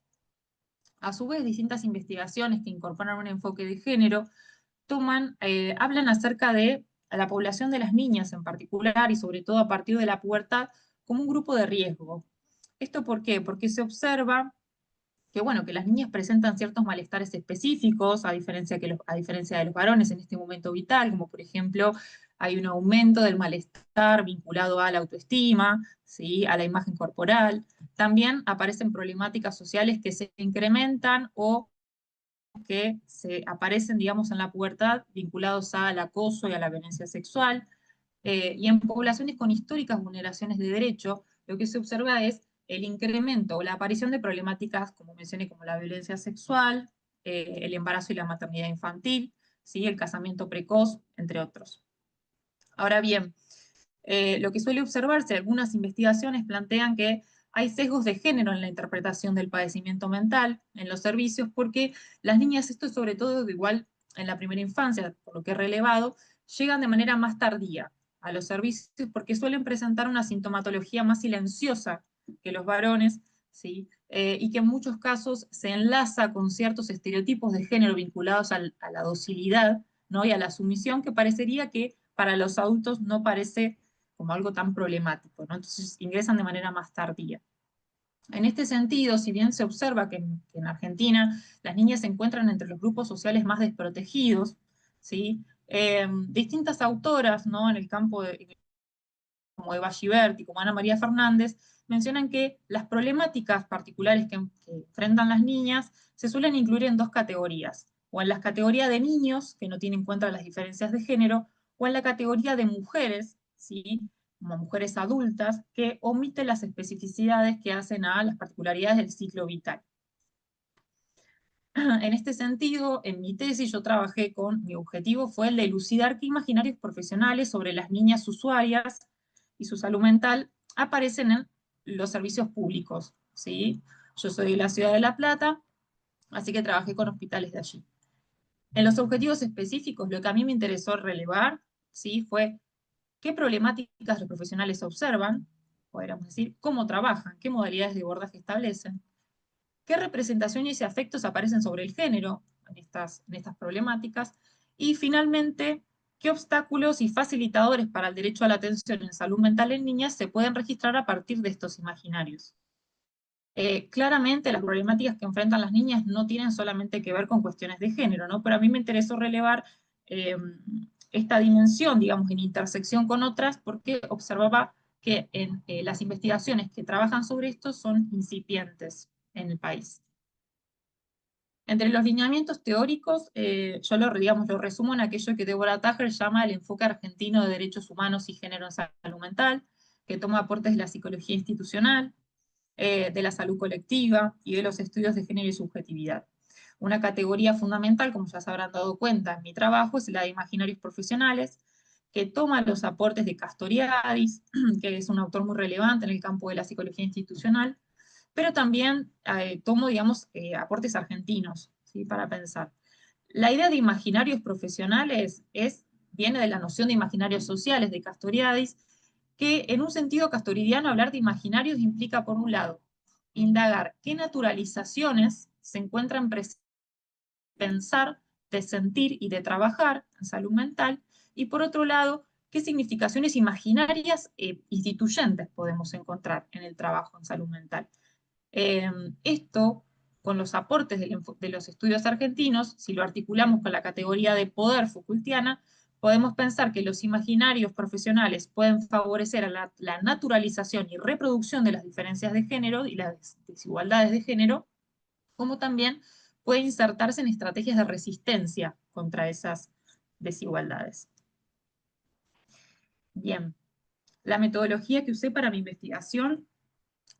A su vez, distintas investigaciones que incorporan un enfoque de género hablan acerca de la población de las niñas en particular y sobre todo a partir de la pubertad como un grupo de riesgo. ¿Esto por qué? Porque se observa que, bueno, que las niñas presentan ciertos malestares específicos, a diferencia de los varones en este momento vital, como por ejemplo hay un aumento del malestar vinculado a la autoestima, ¿sí?, a la imagen corporal. También aparecen problemáticas sociales que se incrementan o que se aparecen, digamos, en la pubertad vinculados al acoso y a la violencia sexual. Y en poblaciones con históricas vulneraciones de derecho, lo que se observa es el incremento o la aparición de problemáticas, como mencioné, como la violencia sexual, el embarazo y la maternidad infantil, ¿sí?, el casamiento precoz, entre otros. Ahora bien, lo que suele observarse, algunas investigaciones plantean que hay sesgos de género en la interpretación del padecimiento mental en los servicios, porque las niñas, esto es sobre todo igual en la primera infancia, por lo que he relevado, llegan de manera más tardía a los servicios porque suelen presentar una sintomatología más silenciosa que los varones, ¿sí? Y que en muchos casos se enlaza con ciertos estereotipos de género vinculados a la docilidad, ¿no?, y a la sumisión, que parecería que para los adultos no parece como algo tan problemático, ¿no? Entonces ingresan de manera más tardía. En este sentido, si bien se observa que en Argentina las niñas se encuentran entre los grupos sociales más desprotegidos, ¿sí?, distintas autoras, ¿no?, en el campo como Eva Giberti, como Ana María Fernández, mencionan que las problemáticas particulares que enfrentan las niñas se suelen incluir en dos categorías, o en la categoría de niños, que no tienen en cuenta las diferencias de género, o en la categoría de mujeres, ¿sí?, como mujeres adultas, que omiten las especificidades que hacen a las particularidades del ciclo vital. En este sentido, en mi tesis yo trabajé mi objetivo fue el de elucidar qué imaginarios profesionales sobre las niñas usuarias y su salud mental aparecen en los servicios públicos, ¿sí? Yo soy de la ciudad de La Plata, así que trabajé con hospitales de allí. En los objetivos específicos, lo que a mí me interesó relevar, ¿sí?, fue qué problemáticas los profesionales observan, podríamos decir, cómo trabajan, qué modalidades de abordaje establecen, qué representaciones y afectos aparecen sobre el género en estas problemáticas, y finalmente, qué obstáculos y facilitadores para el derecho a la atención en salud mental en niñas se pueden registrar a partir de estos imaginarios. Claramente las problemáticas que enfrentan las niñas no tienen solamente que ver con cuestiones de género, ¿no? Pero a mí me interesó relevar esta dimensión, digamos, en intersección con otras, porque observaba que en las investigaciones que trabajan sobre esto son incipientes en el país. Entre los lineamientos teóricos, yo lo resumo en aquello que Deborah Tager llama el enfoque argentino de derechos humanos y género en salud mental, que toma aportes de la psicología institucional, de la salud colectiva y de los estudios de género y subjetividad. Una categoría fundamental, como ya se habrán dado cuenta en mi trabajo, es la de imaginarios profesionales, que toma los aportes de Castoriadis, que es un autor muy relevante en el campo de la psicología institucional, pero también tomo, digamos, aportes argentinos, ¿sí? Para pensar. La idea de imaginarios profesionales viene de la noción de imaginarios sociales de Castoriadis, que en un sentido castoridiano hablar de imaginarios implica, por un lado, indagar qué naturalizaciones se encuentran presentes en pensar, de sentir y de trabajar en salud mental, y por otro lado, qué significaciones imaginarias instituyentes podemos encontrar en el trabajo en salud mental. Esto, con los aportes de los estudios argentinos, si lo articulamos con la categoría de poder Foucaultiana, podemos pensar que los imaginarios profesionales pueden favorecer a la naturalización y reproducción de las diferencias de género y las desigualdades de género, como también puede insertarse en estrategias de resistencia contra esas desigualdades. Bien, la metodología que usé para mi investigación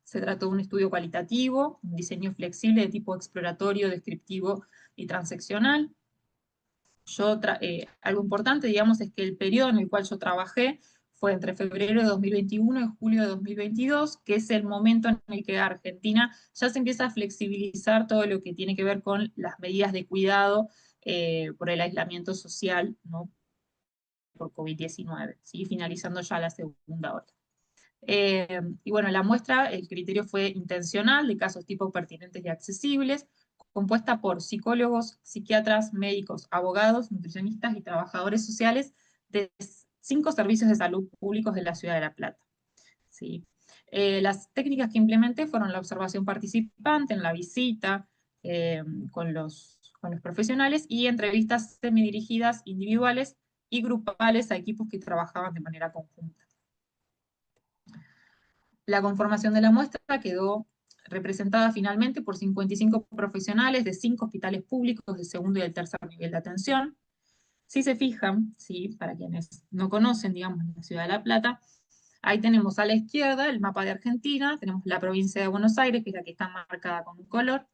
se trató de un estudio cualitativo, un diseño flexible de tipo exploratorio, descriptivo y transeccional. Algo importante, digamos, es que el periodo en el cual yo trabajé fue entre febrero de 2021 y julio de 2022, que es el momento en el que Argentina ya se empieza a flexibilizar todo lo que tiene que ver con las medidas de cuidado por el aislamiento social, ¿no? Por COVID-19, ¿sí? Finalizando ya la segunda ola. Y bueno, la muestra, el criterio fue intencional, de casos tipo pertinentes y accesibles, compuesta por psicólogos, psiquiatras, médicos, abogados, nutricionistas y trabajadores sociales de 5 servicios de salud públicos de la ciudad de La Plata. ¿Sí? Las técnicas que implementé fueron la observación participante, en la visita con los profesionales y entrevistas semidirigidas individuales y grupales a equipos que trabajaban de manera conjunta. La conformación de la muestra quedó representada finalmente por 55 profesionales de 5 hospitales públicos de segundo y el tercer nivel de atención. Si se fijan, ¿sí? Para quienes no conocen, digamos, la ciudad de La Plata, ahí tenemos a la izquierda el mapa de Argentina, tenemos la provincia de Buenos Aires, que es la que está marcada con un color.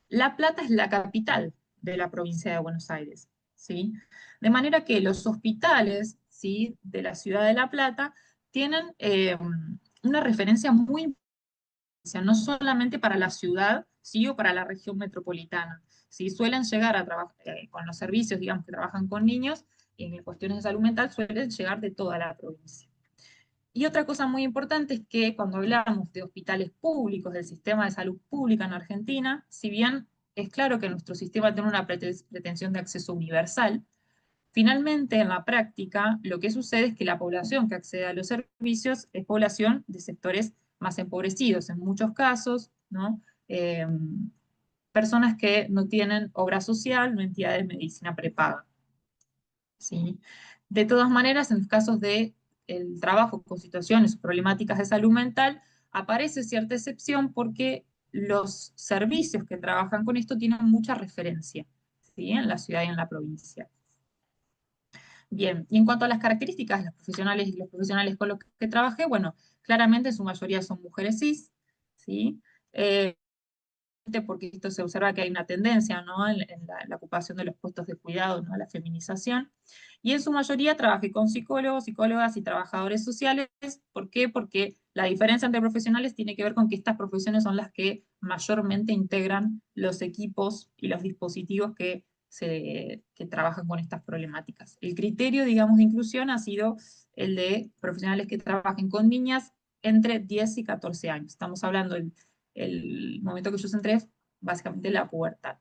La Plata es la capital de la provincia de Buenos Aires, ¿sí? De manera que los hospitales, ¿sí? De la ciudad de La Plata tienen una referencia muy importante, no solamente para la ciudad, ¿sí? O para la región metropolitana. ¿Sí? Suelen llegar a trabajar con los servicios, digamos, que trabajan con niños, y en cuestiones de salud mental suelen llegar de toda la provincia. Y otra cosa muy importante es que cuando hablamos de hospitales públicos, del sistema de salud pública en Argentina, si bien es claro que nuestro sistema tiene una pretensión de acceso universal, finalmente en la práctica lo que sucede es que la población que accede a los servicios es población de sectores más empobrecidos, en muchos casos, ¿no? Personas que no tienen obra social, no entidades de medicina prepaga. ¿Sí? De todas maneras, en los casos de el trabajo con situaciones o problemáticas de salud mental, aparece cierta excepción porque los servicios que trabajan con esto tienen mucha referencia, ¿sí? En la ciudad y en la provincia. Bien, y en cuanto a las características de los profesionales con los que trabajé, bueno, claramente en su mayoría son mujeres cis, ¿sí? Porque esto se observa que hay una tendencia, ¿no? en la ocupación de los puestos de cuidado, ¿no? A la feminización. Y en su mayoría trabajé con psicólogos, psicólogas y trabajadores sociales. ¿Por qué? Porque la diferencia entre profesionales tiene que ver con que estas profesiones son las que mayormente integran los equipos y los dispositivos que trabajan con estas problemáticas. El criterio, digamos, de inclusión ha sido el de profesionales que trabajen con niñas entre 10 y 14 años. Estamos hablando el momento que yo centré es básicamente la pubertad.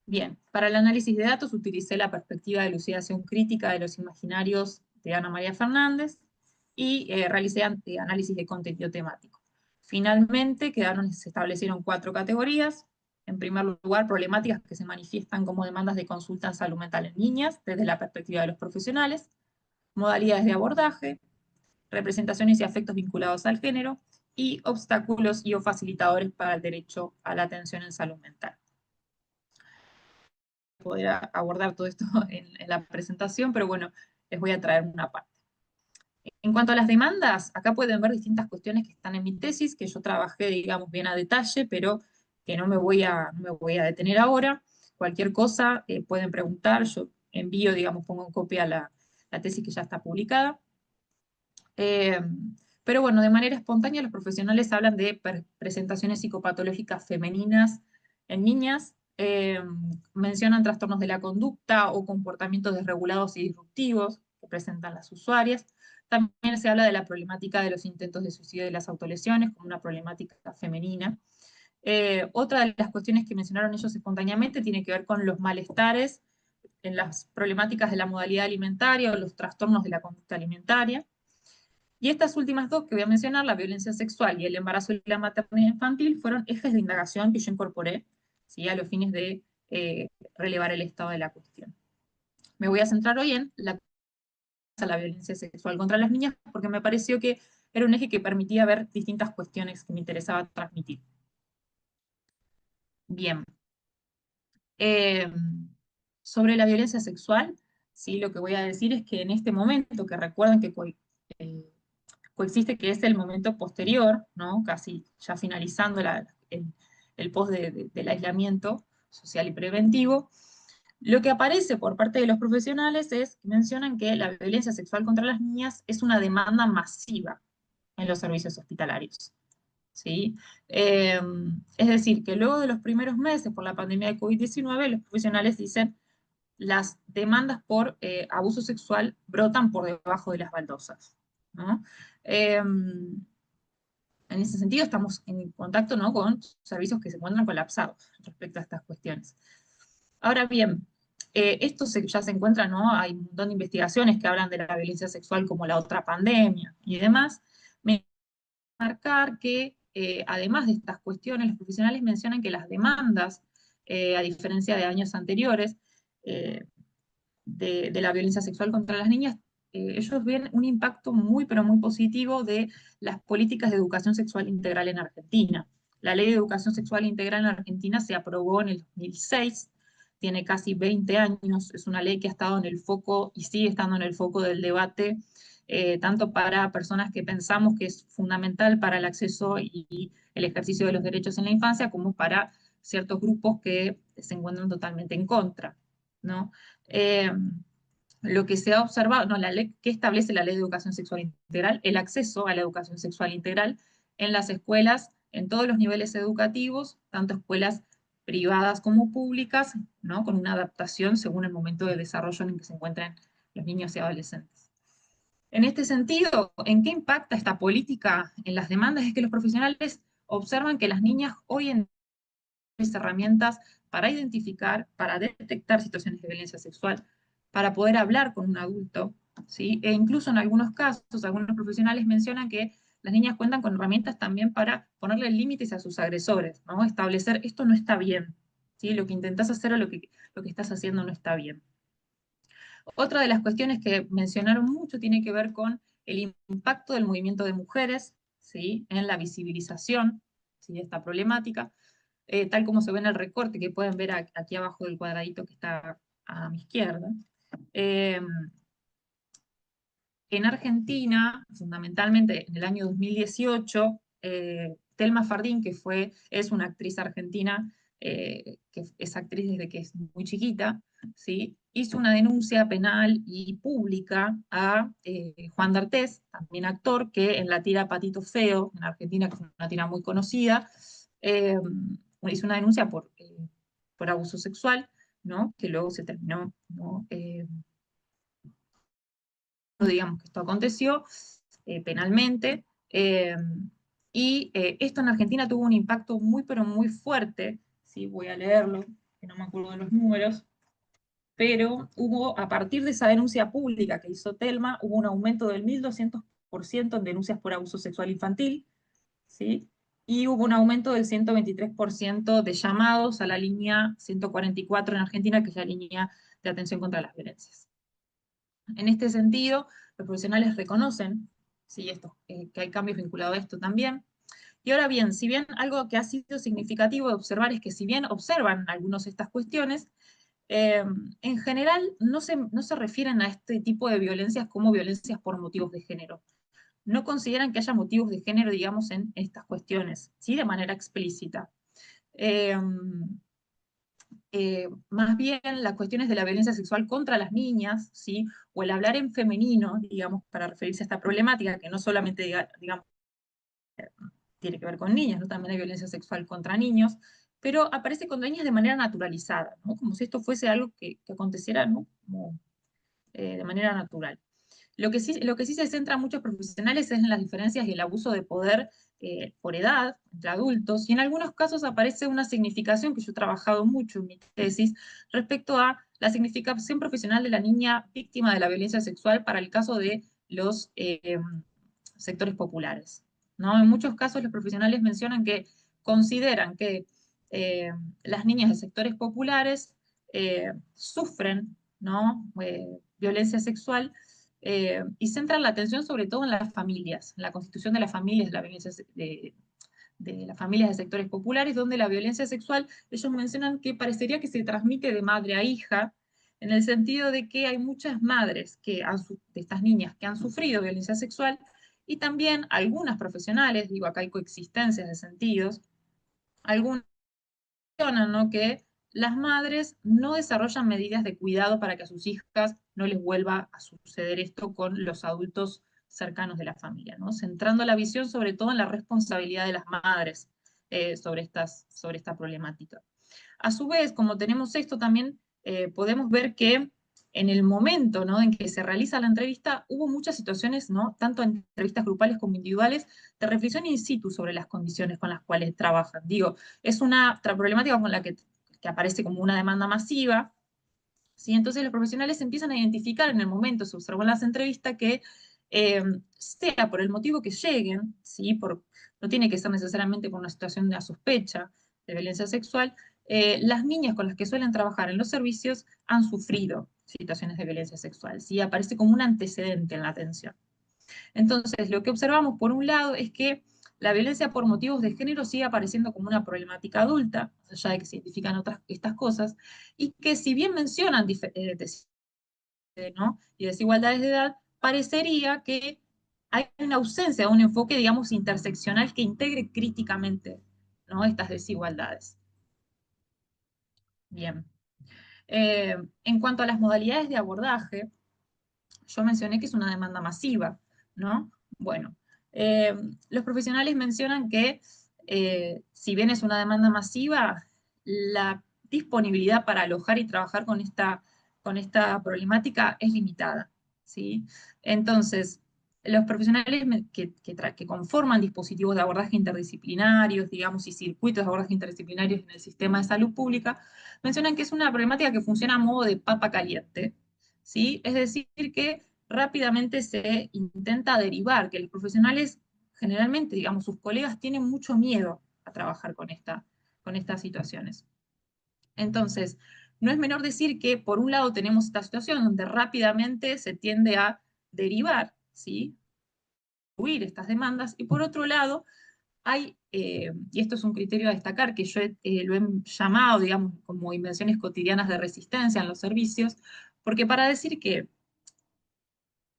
Bien, para el análisis de datos utilicé la perspectiva de elucidación crítica de los imaginarios de Ana María Fernández y realicé análisis de contenido temático. Finalmente se establecieron 4 categorías. En primer lugar, problemáticas que se manifiestan como demandas de consulta en salud mental en niñas, desde la perspectiva de los profesionales, modalidades de abordaje, representaciones y afectos vinculados al género, y obstáculos y o facilitadores para el derecho a la atención en salud mental. Poder abordar todo esto en la presentación, pero bueno, les voy a traer una parte. En cuanto a las demandas, acá pueden ver distintas cuestiones que están en mi tesis, que yo trabajé, digamos, bien a detalle, pero que no me voy a detener ahora. Cualquier cosa pueden preguntar, yo envío, digamos, pongo en copia la tesis que ya está publicada. Pero bueno, de manera espontánea los profesionales hablan de presentaciones psicopatológicas femeninas en niñas, mencionan trastornos de la conducta o comportamientos desregulados y disruptivos que presentan las usuarias. También se habla de la problemática de los intentos de suicidio y las autolesiones como una problemática femenina. Otra de las cuestiones que mencionaron ellos espontáneamente tiene que ver con los malestares en las problemáticas de la modalidad alimentaria o los trastornos de la conducta alimentaria. Y estas últimas dos que voy a mencionar, la violencia sexual y el embarazo y la maternidad infantil, fueron ejes de indagación que yo incorporé, ¿sí?, a los fines de relevar el estado de la cuestión. Me voy a centrar hoy en la violencia sexual contra las niñas, porque me pareció que era un eje que permitía ver distintas cuestiones que me interesaba transmitir. Bien. Sobre la violencia sexual, ¿sí?, lo que voy a decir es que en este momento, que recuerden que coexiste, que es el momento posterior, ¿no?, casi ya finalizando el post del aislamiento social y preventivo, lo que aparece por parte de los profesionales es que mencionan que la violencia sexual contra las niñas es una demanda masiva en los servicios hospitalarios, ¿sí? Es decir, que luego de los primeros meses por la pandemia de COVID-19, los profesionales dicen las demandas por abuso sexual brotan por debajo de las baldosas, ¿no? En ese sentido, estamos en contacto, ¿no?, con servicios que se encuentran colapsados respecto a estas cuestiones. Ahora bien, esto ya se encuentra, ¿no?, hay un montón de investigaciones que hablan de la violencia sexual como la otra pandemia y demás. Me marcar que, además de estas cuestiones, los profesionales mencionan que las demandas, a diferencia de años anteriores, de la violencia sexual contra las niñas, ellos ven un impacto muy, pero muy positivo de las políticas de educación sexual integral en Argentina. La Ley de Educación Sexual Integral en Argentina se aprobó en el 2006, tiene casi 20 años, es una ley que ha estado en el foco y sigue estando en el foco del debate, tanto para personas que pensamos que es fundamental para el acceso y el ejercicio de los derechos en la infancia, como para ciertos grupos que se encuentran totalmente en contra, ¿no? Lo que se ha observado, no, la ley que establece la Ley de Educación Sexual Integral, el acceso a la educación sexual integral en las escuelas, en todos los niveles educativos, tanto escuelas privadas como públicas, ¿no?, con una adaptación según el momento de desarrollo en el que se encuentran los niños y adolescentes. En este sentido, ¿en qué impacta esta política en las demandas? Es que los profesionales observan que las niñas hoy en día herramientas para identificar, para detectar situaciones de violencia sexual, para poder hablar con un adulto, ¿sí? E incluso en algunos casos, algunos profesionales mencionan que las niñas cuentan con herramientas también para ponerle límites a sus agresores, ¿no? Establecer, esto no está bien, ¿sí? Lo que intentás hacer o lo que estás haciendo no está bien. Otra de las cuestiones que mencionaron mucho tiene que ver con el impacto del movimiento de mujeres, ¿sí?, en la visibilización, ¿sí?, de esta problemática, tal como se ve en el recorte que pueden ver aquí abajo del cuadradito que está a mi izquierda. En Argentina, fundamentalmente en el año 2018, Telma Fardín, que es una actriz argentina, que es actriz desde que es muy chiquita, ¿sí?, hizo una denuncia penal y pública a Juan D'Artés, también actor, que en la tira Patito Feo, en Argentina, que es una tira muy conocida, hizo una denuncia por abuso sexual, ¿no?, que luego se terminó, ¿no?, digamos que esto aconteció penalmente, y esto en Argentina tuvo un impacto muy, pero muy fuerte, ¿sí? Voy a leerlo, que no me acuerdo de los números, pero hubo, a partir de esa denuncia pública que hizo Telma, hubo un aumento del 1200% en denuncias por abuso sexual infantil, ¿sí?, y hubo un aumento del 123% de llamados a la línea 144 en Argentina, que es la línea de atención contra las violencias. En este sentido, los profesionales reconocen, ¿sí?, que hay cambios vinculados a esto también. Y ahora bien, si bien algo que ha sido significativo de observar es que si bien observan algunos de estas cuestiones, en general no se refieren a este tipo de violencias como violencias por motivos de género. No consideran que haya motivos de género, digamos, en estas cuestiones, ¿sí?, de manera explícita. Más bien las cuestiones de la violencia sexual contra las niñas, ¿sí?, o el hablar en femenino, digamos, para referirse a esta problemática, que no solamente, digamos, tiene que ver con niñas, ¿no?, también hay violencia sexual contra niños, pero aparece contra niñas de manera naturalizada, ¿no?, como si esto fuese algo que aconteciera, ¿no?, como, de manera natural. Lo que sí se centra muchos profesionales es en las diferencias y el abuso de poder por edad entre adultos, y en algunos casos aparece una significación que yo he trabajado mucho en mi tesis respecto a la significación profesional de la niña víctima de la violencia sexual para el caso de los sectores populares, ¿no? En muchos casos los profesionales mencionan que consideran que las niñas de sectores populares sufren, ¿no?, violencia sexual, y centran la atención sobre todo en las familias, en la constitución de las familias, de la violencia de las familias de sectores populares, donde la violencia sexual, ellos mencionan que parecería que se transmite de madre a hija, en el sentido de que hay muchas madres de estas niñas que han sufrido violencia sexual, y también algunas profesionales, digo, acá hay coexistencias de sentidos, algunas mencionan, ¿no?, que las madres no desarrollan medidas de cuidado para que a sus hijas no les vuelva a suceder esto con los adultos cercanos de la familia, ¿no?, centrando la visión sobre todo en la responsabilidad de las madres sobre esta problemática. A su vez, como tenemos esto también, podemos ver que en el momento, ¿no?, en que se realiza la entrevista, hubo muchas situaciones, ¿no?, tanto en entrevistas grupales como individuales, de reflexión in situ sobre las condiciones con las cuales trabajan. Digo, es una problemática con la que aparece como una demanda masiva, ¿sí? Entonces los profesionales empiezan a identificar en el momento, se observó en las entrevistas, que sea por el motivo que lleguen, ¿sí?, no tiene que ser necesariamente por una situación de una sospecha de violencia sexual, las niñas con las que suelen trabajar en los servicios han sufrido situaciones de violencia sexual, ¿sí? Aparece como un antecedente en la atención. Entonces, lo que observamos por un lado es que la violencia por motivos de género sigue apareciendo como una problemática adulta, más allá de que se identifican estas cosas, y que si bien mencionan ¿no?, y desigualdades de edad, parecería que hay una ausencia de un enfoque, digamos, interseccional que integre críticamente, ¿no?, estas desigualdades. Bien. En cuanto a las modalidades de abordaje, yo mencioné que es una demanda masiva, ¿no? Bueno, los profesionales mencionan que si bien es una demanda masiva, la disponibilidad para alojar y trabajar con esta problemática es limitada, ¿sí? Entonces, los profesionales que conforman dispositivos de abordaje interdisciplinarios, digamos, y circuitos de abordaje interdisciplinarios en el sistema de salud pública, mencionan que es una problemática que funciona a modo de papa caliente, ¿sí? Es decir, que rápidamente se intenta derivar, que los profesionales, generalmente, digamos, sus colegas tienen mucho miedo a trabajar con estas situaciones. Entonces, no es menor decir que, por un lado, tenemos esta situación donde rápidamente se tiende a derivar, ¿sí?, huir estas demandas, y por otro lado, hay, y esto es un criterio a destacar, que yo lo he llamado, digamos, como invenciones cotidianas de resistencia en los servicios, porque para decir que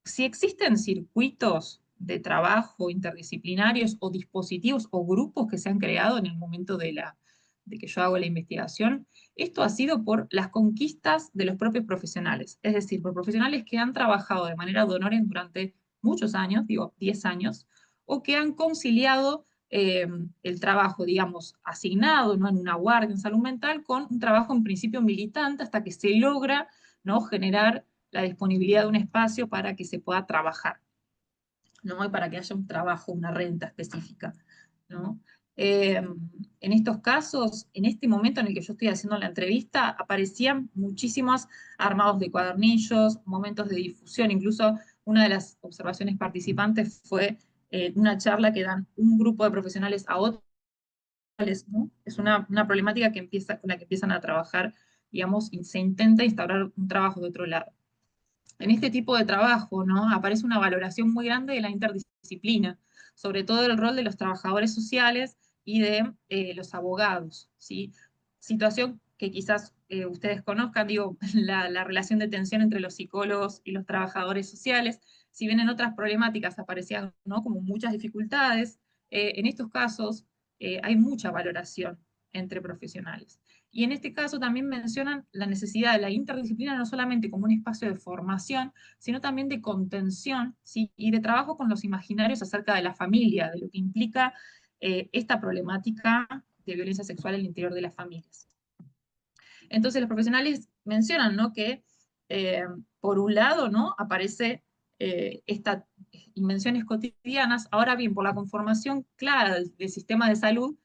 si existen circuitos de trabajo interdisciplinarios o dispositivos o grupos que se han creado en el momento de que yo hago la investigación, esto ha sido por las conquistas de los propios profesionales, es decir, por profesionales que han trabajado de manera de honor durante muchos años, digo 10 años, o que han conciliado el trabajo, digamos, asignado, ¿no?, en una guardia en salud mental, con un trabajo en principio militante hasta que se logra, ¿no?, generar la disponibilidad de un espacio para que se pueda trabajar, ¿no?, y para que haya un trabajo, una renta específica, ¿no? En estos casos, en este momento en el que yo estoy haciendo la entrevista, aparecían muchísimos armados de cuadernillos, momentos de difusión, incluso una de las observaciones participantes fue una charla que dan un grupo de profesionales a otro ¿no? Es una problemática con la que empiezan a trabajar, digamos, y se intenta instaurar un trabajo de otro lado. En este tipo de trabajo, ¿no? Aparece una valoración muy grande de la interdisciplina, sobre todo el rol de los trabajadores sociales y de los abogados, ¿sí? Situación que quizás ustedes conozcan, digo, la relación de tensión entre los psicólogos y los trabajadores sociales, si bien en otras problemáticas aparecían, ¿no?, como muchas dificultades, en estos casos hay mucha valoración entre profesionales. Y en este caso también mencionan la necesidad de la interdisciplina no solamente como un espacio de formación, sino también de contención, ¿sí?, y de trabajo con los imaginarios acerca de la familia, de lo que implica esta problemática de violencia sexual en el interior de las familias. Entonces los profesionales mencionan, ¿no?, que por un lado, ¿no?, aparece estas invenciones cotidianas. Ahora bien, por la conformación clara del sistema de salud,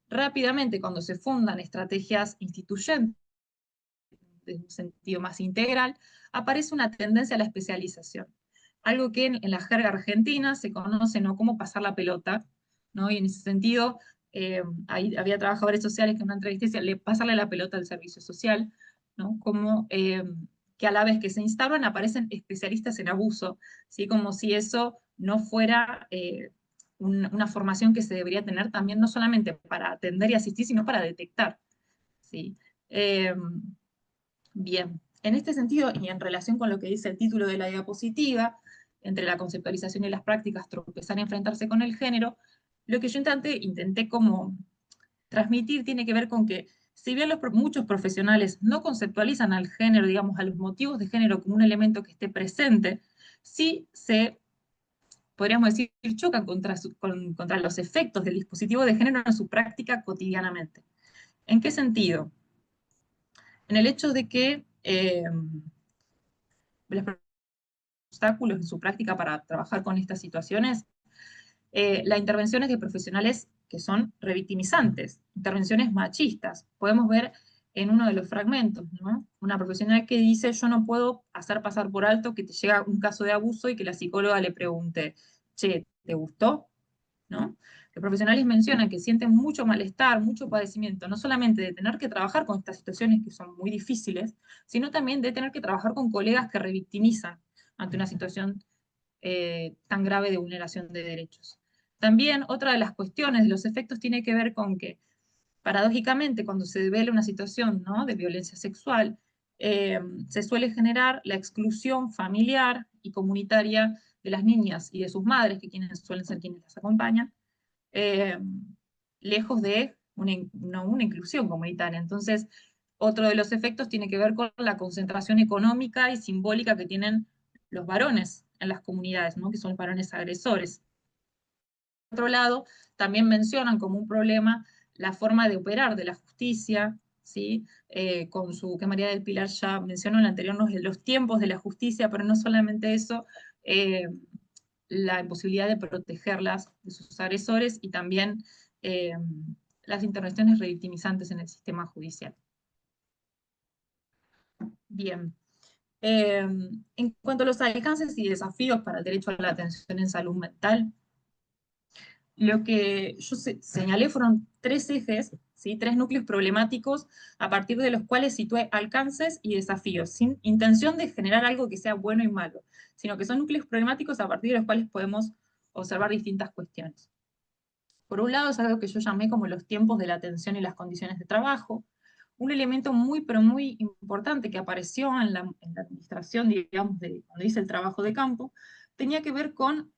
rápidamente cuando se fundan estrategias instituyentes en un sentido más integral, aparece una tendencia a la especialización. Algo que en la jerga argentina se conoce, ¿no?, como pasar la pelota, ¿no? Y en ese sentido, había trabajadores sociales que en una entrevista decían, pasarle la pelota al servicio social, ¿no? Como que a la vez que se instauran aparecen especialistas en abuso, ¿sí? Como si eso no fuera una formación que se debería tener también, no solamente para atender y asistir, sino para detectar, ¿sí? Bien, en este sentido, y en relación con lo que dice el título de la diapositiva, entre la conceptualización y las prácticas, tropezar y enfrentarse con el género, lo que yo intenté como transmitir tiene que ver con que, si bien muchos profesionales no conceptualizan al género, digamos, a los motivos de género como un elemento que esté presente, sí podríamos decir, chocan contra los efectos del dispositivo de género en su práctica cotidianamente. ¿En qué sentido? En el hecho de que los obstáculos en su práctica para trabajar con estas situaciones, la intervención es de profesionales que son revictimizantes, intervenciones machistas. Podemos ver en uno de los fragmentos, ¿no?, una profesional que dice, yo no puedo hacer pasar por alto que te llega un caso de abuso y que la psicóloga le pregunte, che, ¿te gustó?, ¿no? Los profesionales mencionan que sienten mucho malestar, mucho padecimiento, no solamente de tener que trabajar con estas situaciones que son muy difíciles, sino también de tener que trabajar con colegas que revictimizan ante una situación tan grave de vulneración de derechos. También otra de las cuestiones de los efectos tiene que ver con que, paradójicamente, cuando se devela una situación, ¿no?, de violencia sexual, se suele generar la exclusión familiar y comunitaria de las niñas y de sus madres, que suelen ser quienes las acompañan, lejos de una inclusión comunitaria. Entonces, otro de los efectos tiene que ver con la concentración económica y simbólica que tienen los varones en las comunidades, ¿no?, que son los varones agresores. Por otro lado, también mencionan como un problema la forma de operar de la justicia, ¿sí? Que María del Pilar ya mencionó en el anterior, los tiempos de la justicia, pero no solamente eso, la imposibilidad de protegerlas de sus agresores y también las intervenciones revictimizantes en el sistema judicial. Bien. En cuanto a los alcances y desafíos para el derecho a la atención en salud mental, lo que yo señalé fueron tres ejes, ¿sí?, tres núcleos problemáticos a partir de los cuales situé alcances y desafíos, sin intención de generar algo que sea bueno y malo, sino que son núcleos problemáticos a partir de los cuales podemos observar distintas cuestiones. Por un lado es algo que yo llamé como los tiempos de la atención y las condiciones de trabajo, un elemento muy, pero muy importante que apareció en la administración, digamos, cuando hice el trabajo de campo, tenía que ver con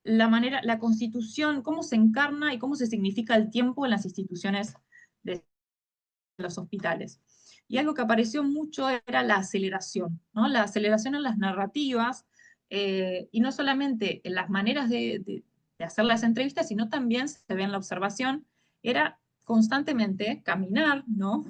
la constitución, cómo se encarna y cómo se significa el tiempo en las instituciones de los hospitales. Y algo que apareció mucho era la aceleración, ¿no? La aceleración en las narrativas, y no solamente en las maneras de hacer las entrevistas, sino también se ve en la observación, era constantemente caminar, ¿no?,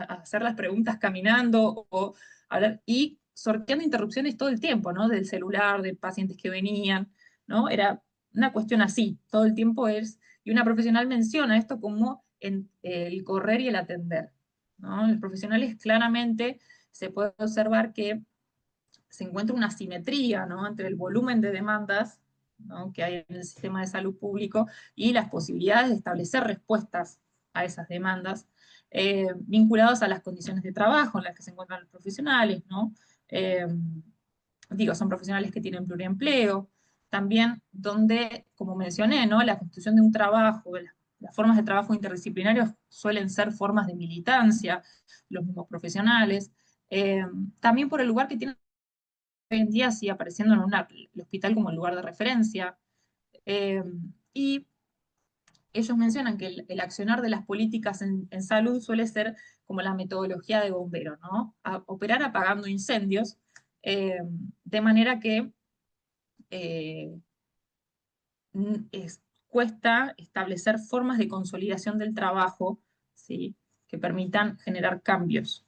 hacer las preguntas caminando o hablar, y sorteando interrupciones todo el tiempo, ¿no?, del celular, de pacientes que venían, ¿no? Era una cuestión así, todo el tiempo y una profesional menciona esto como el correr y el atender, ¿no? Los profesionales claramente se puede observar que se encuentra una asimetría, ¿no?, entre el volumen de demandas, ¿no?, que hay en el sistema de salud público y las posibilidades de establecer respuestas a esas demandas, vinculados a las condiciones de trabajo en las que se encuentran los profesionales, ¿no? Eh, Digo, son profesionales que tienen pluriempleo, también donde, como mencioné, ¿no? La constitución de un trabajo, las formas de trabajo interdisciplinarios suelen ser formas de militancia, los mismos profesionales, eh, también por el lugar que tienen hoy en día, sigue apareciendo en el hospital como el lugar de referencia, eh, y ellos mencionan que el accionar de las políticas en salud suele ser como la metodología de bombero, ¿no? Operar apagando incendios, eh, de manera que eh, cuesta establecer formas de consolidación del trabajo, ¿sí? Que permitan generar cambios.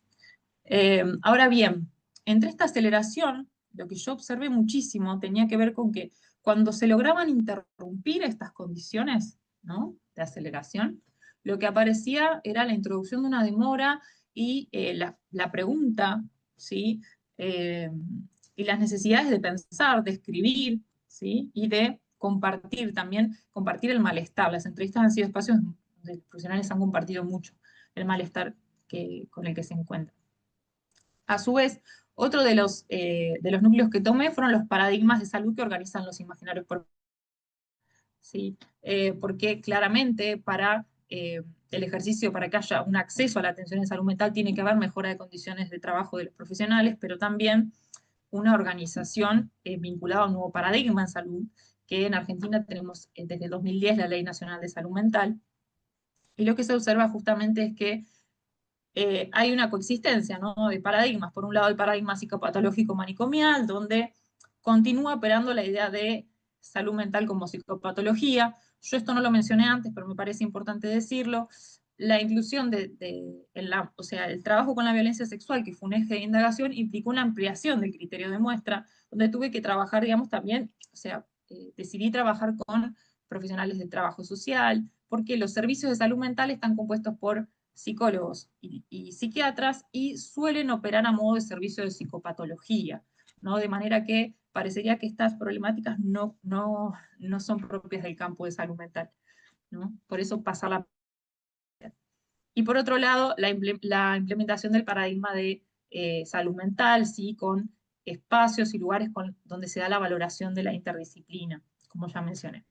Ahora bien, entre esta aceleración, lo que yo observé muchísimo tenía que ver con que cuando se lograban interrumpir estas condiciones, ¿no? De aceleración, lo que aparecía era la introducción de una demora y la pregunta, ¿sí? Eh, y las necesidades de pensar, de escribir, ¿sí? Y de compartir también, compartir el malestar. Las entrevistas han sido espacios donde los profesionales han compartido mucho el malestar con el que se encuentran. A su vez, otro de los núcleos que tomé fueron los paradigmas de salud que organizan los imaginarios por ¿sí? Porque claramente para el ejercicio, para que haya un acceso a la atención en salud mental, tiene que haber mejora de condiciones de trabajo de los profesionales, pero también una organización vinculada a un nuevo paradigma en salud, que en Argentina tenemos desde el 2010 la Ley Nacional de Salud Mental, y lo que se observa justamente es que hay una coexistencia, ¿no? De paradigmas. Por un lado, el paradigma psicopatológico manicomial, donde continúa operando la idea de salud mental como psicopatología. Yo esto no lo mencioné antes, pero me parece importante decirlo. La inclusión o sea, el trabajo con la violencia sexual, que fue un eje de indagación, implicó una ampliación del criterio de muestra, donde tuve que trabajar, digamos, también, o sea, decidí trabajar con profesionales del trabajo social, porque los servicios de salud mental están compuestos por psicólogos y psiquiatras y suelen operar a modo de servicio de psicopatología, ¿no? De manera que parecería que estas problemáticas no son propias del campo de salud mental, ¿no? Por eso pasa la... Y por otro lado, la implementación del paradigma de salud mental, ¿sí? Con espacios y lugares donde se da la valoración de la interdisciplina, como ya mencioné.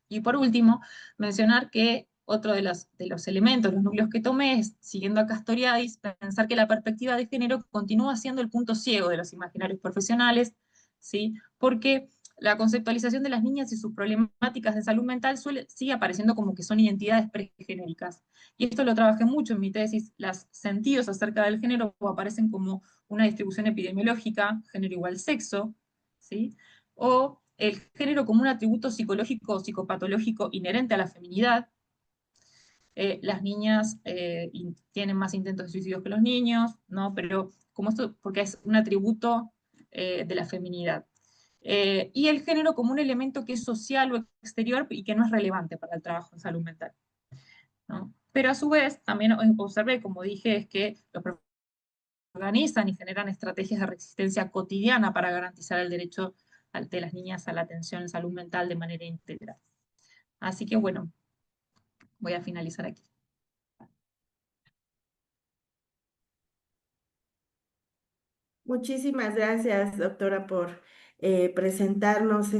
Y por último, mencionar que otro de los elementos, los núcleos que tomé, es, siguiendo a Castoriadis, pensar que la perspectiva de género continúa siendo el punto ciego de los imaginarios profesionales, ¿sí? Porque la conceptualización de las niñas y sus problemáticas de salud mental sigue apareciendo como que son identidades pregenéricas. Y esto lo trabajé mucho en mi tesis, los sentidos acerca del género aparecen como una distribución epidemiológica, género igual sexo, ¿sí? O el género como un atributo psicológico o psicopatológico inherente a la feminidad. Las niñas tienen más intentos de suicidio que los niños, ¿no? Pero como esto, porque es un atributo de la feminidad. Y el género como un elemento que es social o exterior y que no es relevante para el trabajo en salud mental, ¿no? Pero a su vez, también observé, como dije, es que los organizan y generan estrategias de resistencia cotidiana para garantizar el derecho de las niñas a la atención en salud mental de manera integral. Así que bueno, voy a finalizar aquí. Muchísimas gracias, doctora, por presentarnos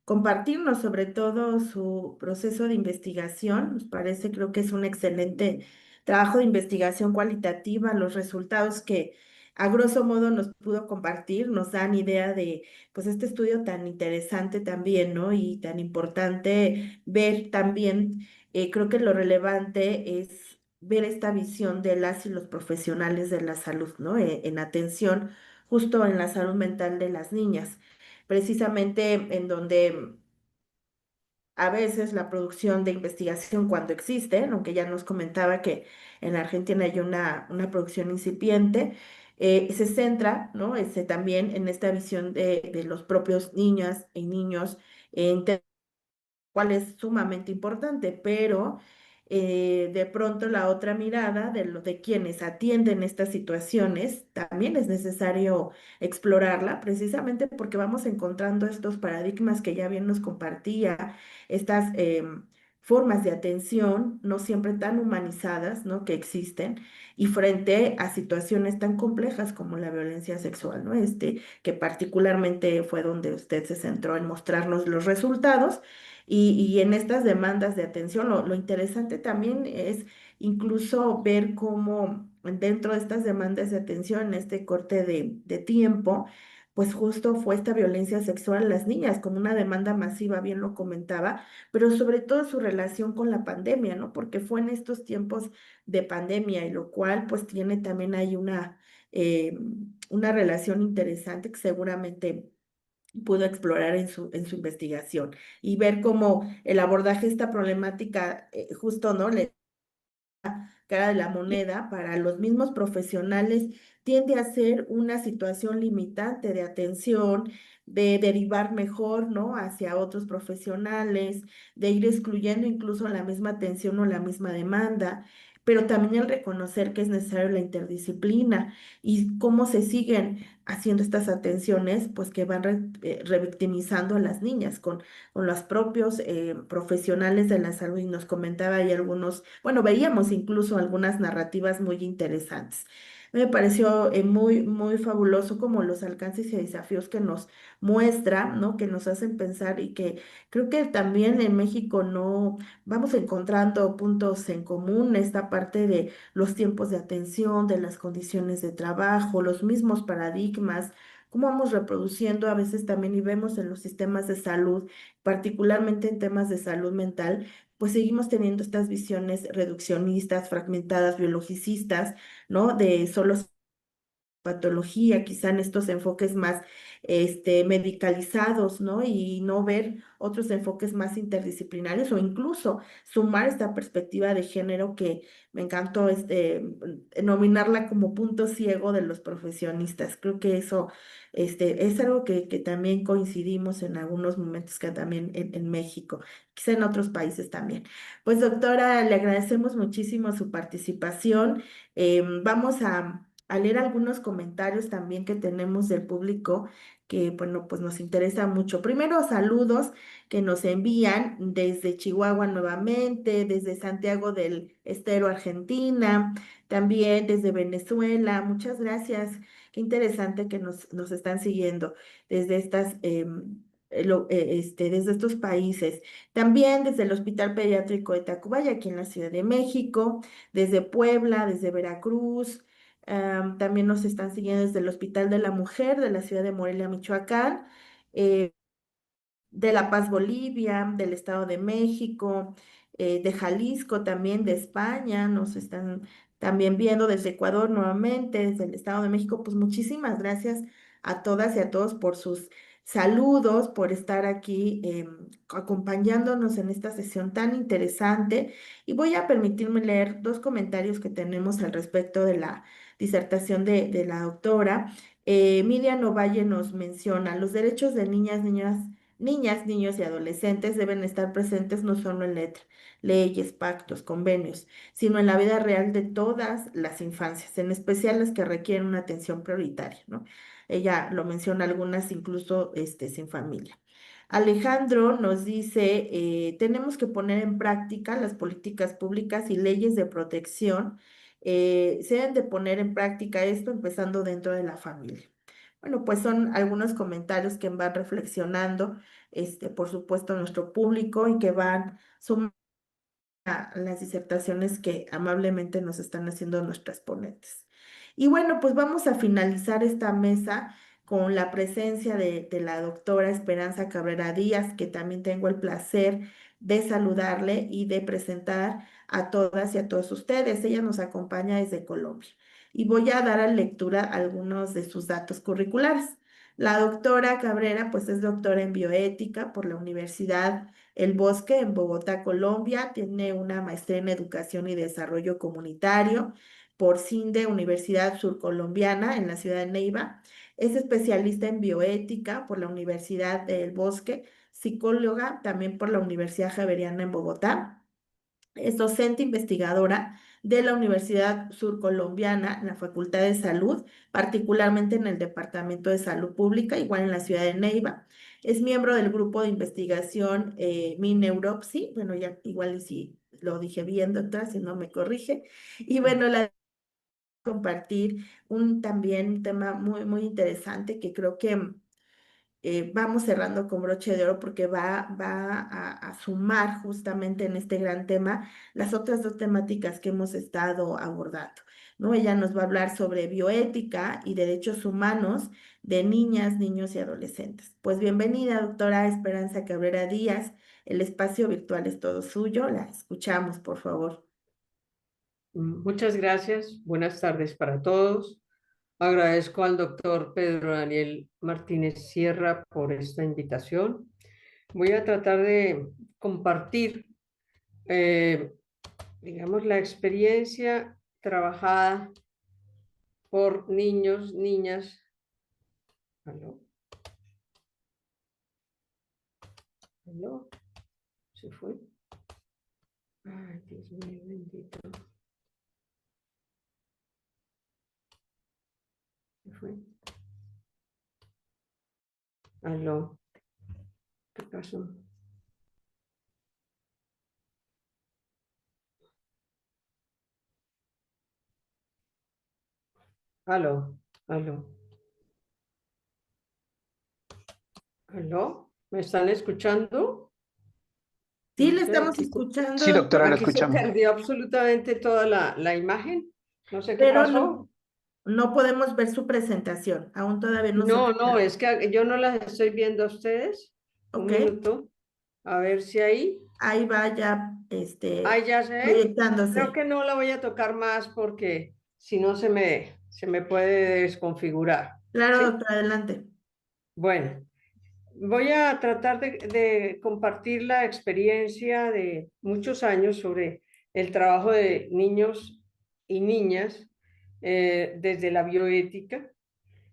compartirnos sobre todo su proceso de investigación. Nos parece, creo que es un excelente trabajo de investigación cualitativa. Los resultados que a grosso modo nos pudo compartir nos dan idea de pues este estudio tan interesante también, ¿no? Y tan importante ver también, creo que lo relevante es ver esta visión de las y los profesionales de la salud, ¿no? En atención justo en la salud mental de las niñas precisamente en donde a veces la producción de investigación cuando existe, aunque ya nos comentaba que en Argentina hay una producción incipiente, se centra, ¿no? También en esta visión de los propios niñas y niños en cual es sumamente importante, pero de pronto la otra mirada de quienes atienden estas situaciones también es necesario explorarla, precisamente porque vamos encontrando estos paradigmas que ya bien nos compartía, estas formas de atención, no siempre tan humanizadas, ¿no? Que existen, y frente a situaciones tan complejas como la violencia sexual, ¿no? Que particularmente fue donde usted se centró en mostrarnos los resultados. Y en estas demandas de atención, lo interesante también es incluso ver cómo dentro de estas demandas de atención, en este corte de tiempo, pues justo fue esta violencia sexual a las niñas como una demanda masiva, bien lo comentaba, pero sobre todo su relación con la pandemia, ¿no? Porque fue en estos tiempos de pandemia y lo cual pues tiene también ahí una relación interesante que seguramente pudo explorar en su investigación y ver cómo el abordaje de esta problemática justo, ¿no? Cara de la moneda para los mismos profesionales tiende a ser una situación limitante de atención, de derivar mejor, ¿no? Hacia otros profesionales, de ir excluyendo incluso la misma atención o la misma demanda, pero también el reconocer que es necesario la interdisciplina y cómo se siguen haciendo estas atenciones, pues que van revictimizando a las niñas con los propios profesionales de la salud y nos comentaba ahí algunos, bueno, veíamos incluso algunas narrativas muy interesantes. Me pareció muy fabuloso como los alcances y desafíos que nos muestra, ¿no? Que nos hacen pensar y que creo que también en México no vamos encontrando puntos en común, esta parte de los tiempos de atención, de las condiciones de trabajo, los mismos paradigmas, cómo vamos reproduciendo a veces también y vemos en los sistemas de salud particularmente en temas de salud mental, pues seguimos teniendo estas visiones reduccionistas, fragmentadas, biologicistas, ¿no? De solo patología, quizá en estos enfoques más medicalizados, ¿no? Y no ver otros enfoques más interdisciplinarios o incluso sumar esta perspectiva de género que me encantó nominarla como punto ciego de los profesionistas. Creo que eso es algo que también coincidimos en algunos momentos que también en México, quizá en otros países también. Pues doctora, le agradecemos muchísimo su participación. Vamos a leer algunos comentarios también que tenemos del público que, bueno, pues nos interesa mucho. Primero, saludos que nos envían desde Chihuahua nuevamente, desde Santiago del Estero, Argentina, también desde Venezuela. Muchas gracias. Qué interesante que nos están siguiendo desde desde estos países. También desde el Hospital Pediátrico de Tacubaya, aquí en la Ciudad de México, desde Puebla, desde Veracruz. También nos están siguiendo desde el Hospital de la Mujer de la ciudad de Morelia, Michoacán, eh, de La Paz, Bolivia, del Estado de México, de Jalisco también, de España, nos están también viendo desde Ecuador nuevamente, desde el Estado de México. Pues muchísimas gracias a todas y a todos por sus saludos, por estar aquí acompañándonos en esta sesión tan interesante. Y voy a permitirme leer dos comentarios que tenemos al respecto de la disertación de la doctora. Miriam Ovalle nos menciona los derechos de niñas, niños y adolescentes deben estar presentes no solo en letra, leyes, pactos, convenios, sino en la vida real de todas las infancias, en especial las que requieren una atención prioritaria, ¿no? Ella lo menciona algunas incluso sin familia. Alejandro nos dice, tenemos que poner en práctica las políticas públicas y leyes de protección. Se deben de poner en práctica esto empezando dentro de la familia. Bueno, pues son algunos comentarios que van reflexionando, por supuesto, nuestro público y que van sumando a las disertaciones que amablemente nos están haciendo nuestras ponentes. Y bueno, pues vamos a finalizar esta mesa con la presencia de la doctora Esperanza Cabrera Díaz, que también tengo el placer de saludarle y de presentar a todas y a todos ustedes. Ella nos acompaña desde Colombia y voy a dar a lectura algunos de sus datos curriculares. La doctora Cabrera, pues es doctora en bioética por la Universidad El Bosque en Bogotá, Colombia. Tiene una maestría en educación y desarrollo comunitario por CINDE, Universidad Surcolombiana en la ciudad de Neiva. Es especialista en bioética por la Universidad del Bosque, psicóloga también por la Universidad Javeriana en Bogotá. Es docente investigadora de la Universidad Surcolombiana en la Facultad de Salud, particularmente en el Departamento de Salud Pública, igual en la ciudad de Neiva. Es miembro del grupo de investigación MiNeuropsy. Bueno, ya igual y si lo dije bien, doctora, si no me corrige. Y bueno, la compartir también un tema muy, muy interesante que creo que vamos cerrando con broche de oro porque va a sumar justamente en este gran tema las otras dos temáticas que hemos estado abordando, ¿no? Ella nos va a hablar sobre bioética y derechos humanos de niñas, niños y adolescentes. Pues bienvenida, doctora Esperanza Cabrera Díaz. El espacio virtual es todo suyo. La escuchamos, por favor. Muchas gracias. Buenas tardes para todos. Agradezco al doctor Pedro Daniel Martínez Sierra por esta invitación. Voy a tratar de compartir, digamos, la experiencia trabajada por niños, niñas. ¿Aló? ¿Aló? ¿Se fue? Ay, Dios mío, bendito. ¿Se fue? ¿Aló? ¿Qué pasó? ¿Aló? ¿Aló? ¿Aló? ¿Me están escuchando? Sí, No le sé, estamos aquí, escuchando, Sí, doctora, la doctora, aquí se escuchamos. perdió absolutamente toda la imagen. No sé qué pero pasó. no podemos ver su presentación. Aún todavía no se... No, es que yo no las estoy viendo a ustedes. Un Ok. minuto. A ver si ahí. Ahí va ya, Ahí ya se ve. Creo proyectándose. que no la voy a tocar más porque si no se me puede desconfigurar. Claro, ¿Sí? doctora, adelante. Bueno, voy a tratar de compartir la experiencia de muchos años sobre el trabajo de niños y niñas desde la bioética.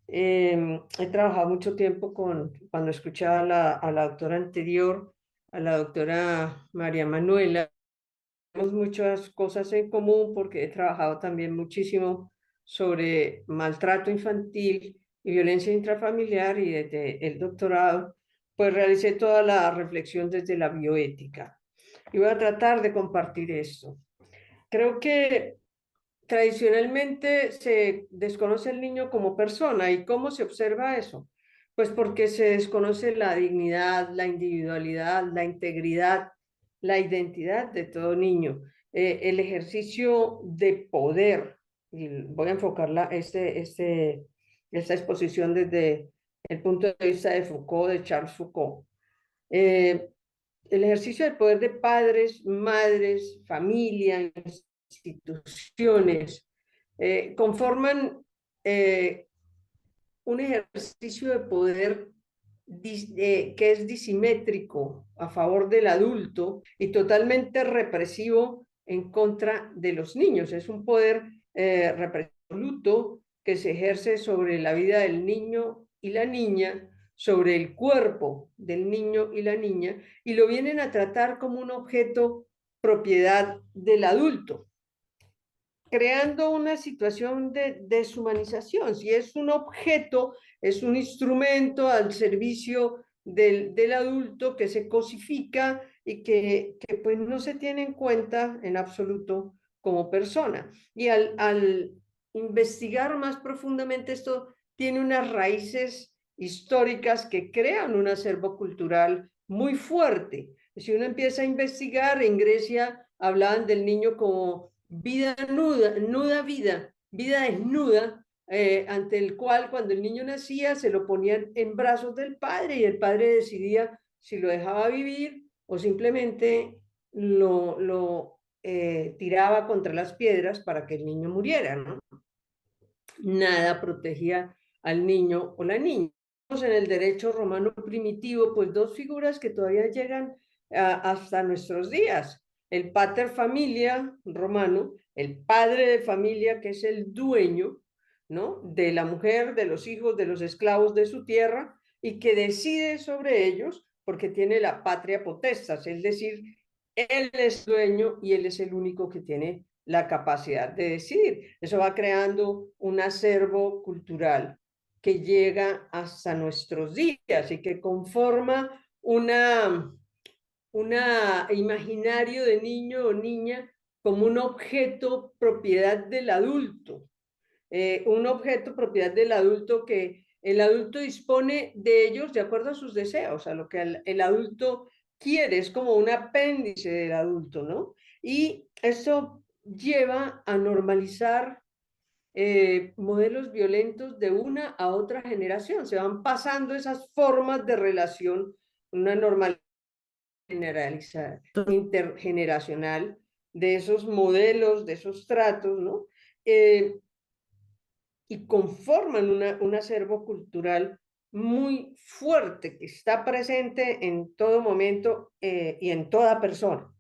He trabajado mucho tiempo cuando escuchaba a la doctora anterior, a la doctora María Manuela. Tenemos muchas cosas en común porque he trabajado también muchísimo sobre maltrato infantil y violencia intrafamiliar y desde el doctorado, pues realicé toda la reflexión desde la bioética. Y voy a tratar de compartir esto. Creo que tradicionalmente se desconoce el niño como persona. ¿Y cómo se observa eso? Pues porque se desconoce la dignidad, la individualidad, la integridad, la identidad de todo niño. El ejercicio de poder, y voy a enfocar esta exposición desde el punto de vista de Foucault, de Charles Foucault. Eh, el ejercicio del poder de padres, madres, familia, instituciones, conforman un ejercicio de poder que es disimétrico a favor del adulto y totalmente represivo en contra de los niños. Es un poder represivo que se ejerce sobre la vida del niño y la niña, sobre el cuerpo del niño y la niña, y lo vienen a tratar como un objeto propiedad del adulto, creando una situación de deshumanización. Si es un objeto, es un instrumento al servicio del adulto que se cosifica y que pues no se tiene en cuenta en absoluto como persona. Y al investigar más profundamente esto, tiene unas raíces históricas que crean un acervo cultural muy fuerte. Si uno empieza a investigar, en Grecia hablaban del niño como vida nuda, nuda vida desnuda, ante el cual cuando el niño nacía se lo ponían en brazos del padre y el padre decidía si lo dejaba vivir o simplemente lo tiraba contra las piedras para que el niño muriera, ¿no? Nada protegía al niño o la niña. En el derecho romano primitivo, pues dos figuras que todavía llegan hasta nuestros días. El pater familia romano, el padre de familia que es el dueño, ¿no?, de la mujer, de los hijos, de los esclavos de su tierra y que decide sobre ellos porque tiene la patria potestas, es decir, él es dueño y él es el único que tiene la capacidad de decidir. Eso va creando un acervo cultural que llega hasta nuestros días y que conforma un imaginario de niño o niña como un objeto propiedad del adulto, un objeto propiedad del adulto que el adulto dispone de ellos de acuerdo a sus deseos, a lo que el adulto quiere, es como un apéndice del adulto, ¿no? Y eso lleva a normalizar modelos violentos de una a otra generación. Se van pasando esas formas de relación, una normalidad generalizada, intergeneracional, de esos modelos, de esos tratos, ¿no? Y conforman un acervo cultural muy fuerte que está presente en todo momento y en toda persona.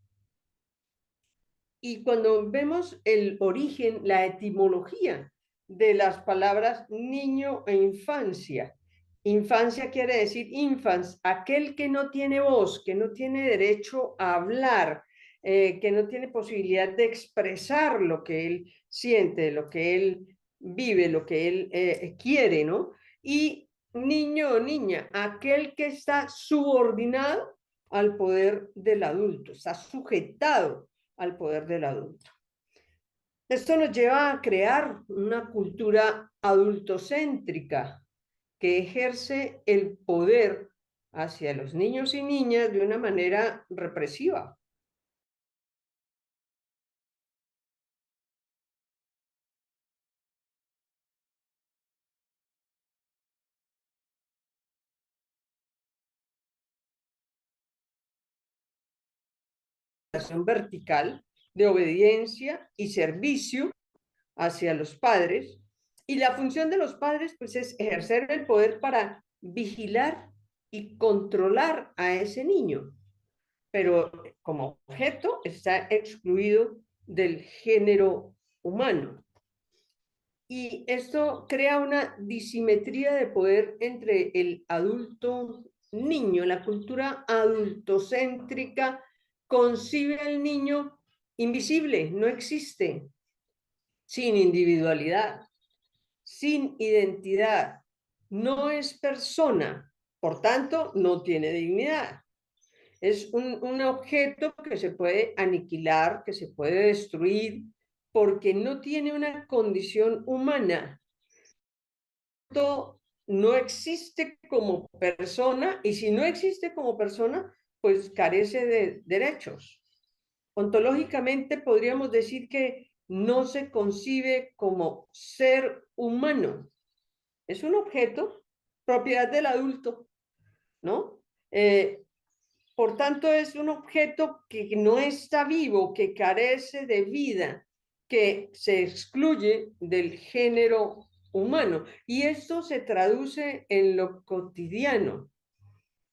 Y cuando vemos el origen, la etimología de las palabras niño e infancia, infancia quiere decir infans, aquel que no tiene voz, que no tiene derecho a hablar, que no tiene posibilidad de expresar lo que él siente, lo que él vive, lo que él quiere, ¿no? Y niño o niña, aquel que está subordinado al poder del adulto, está sujetado al poder del adulto. Esto nos lleva a crear una cultura adultocéntrica que ejerce el poder hacia los niños y niñas de una manera represiva. Vertical de obediencia y servicio hacia los padres, y la función de los padres pues es ejercer el poder para vigilar y controlar a ese niño, pero como objeto está excluido del género humano. Y esto crea una disimetría de poder entre el adulto niño. La cultura adultocéntrica concibe al niño invisible, no existe, sin individualidad, sin identidad, no es persona, por tanto, no tiene dignidad. Es un objeto que se puede aniquilar, que se puede destruir, porque no tiene una condición humana. No existe como persona, y si no existe como persona, pues carece de derechos. Ontológicamente podríamos decir que no se concibe como ser humano. Es un objeto, propiedad del adulto, ¿no? Por tanto, es un objeto que no está vivo, que carece de vida, que se excluye del género humano. Y esto se traduce en lo cotidiano,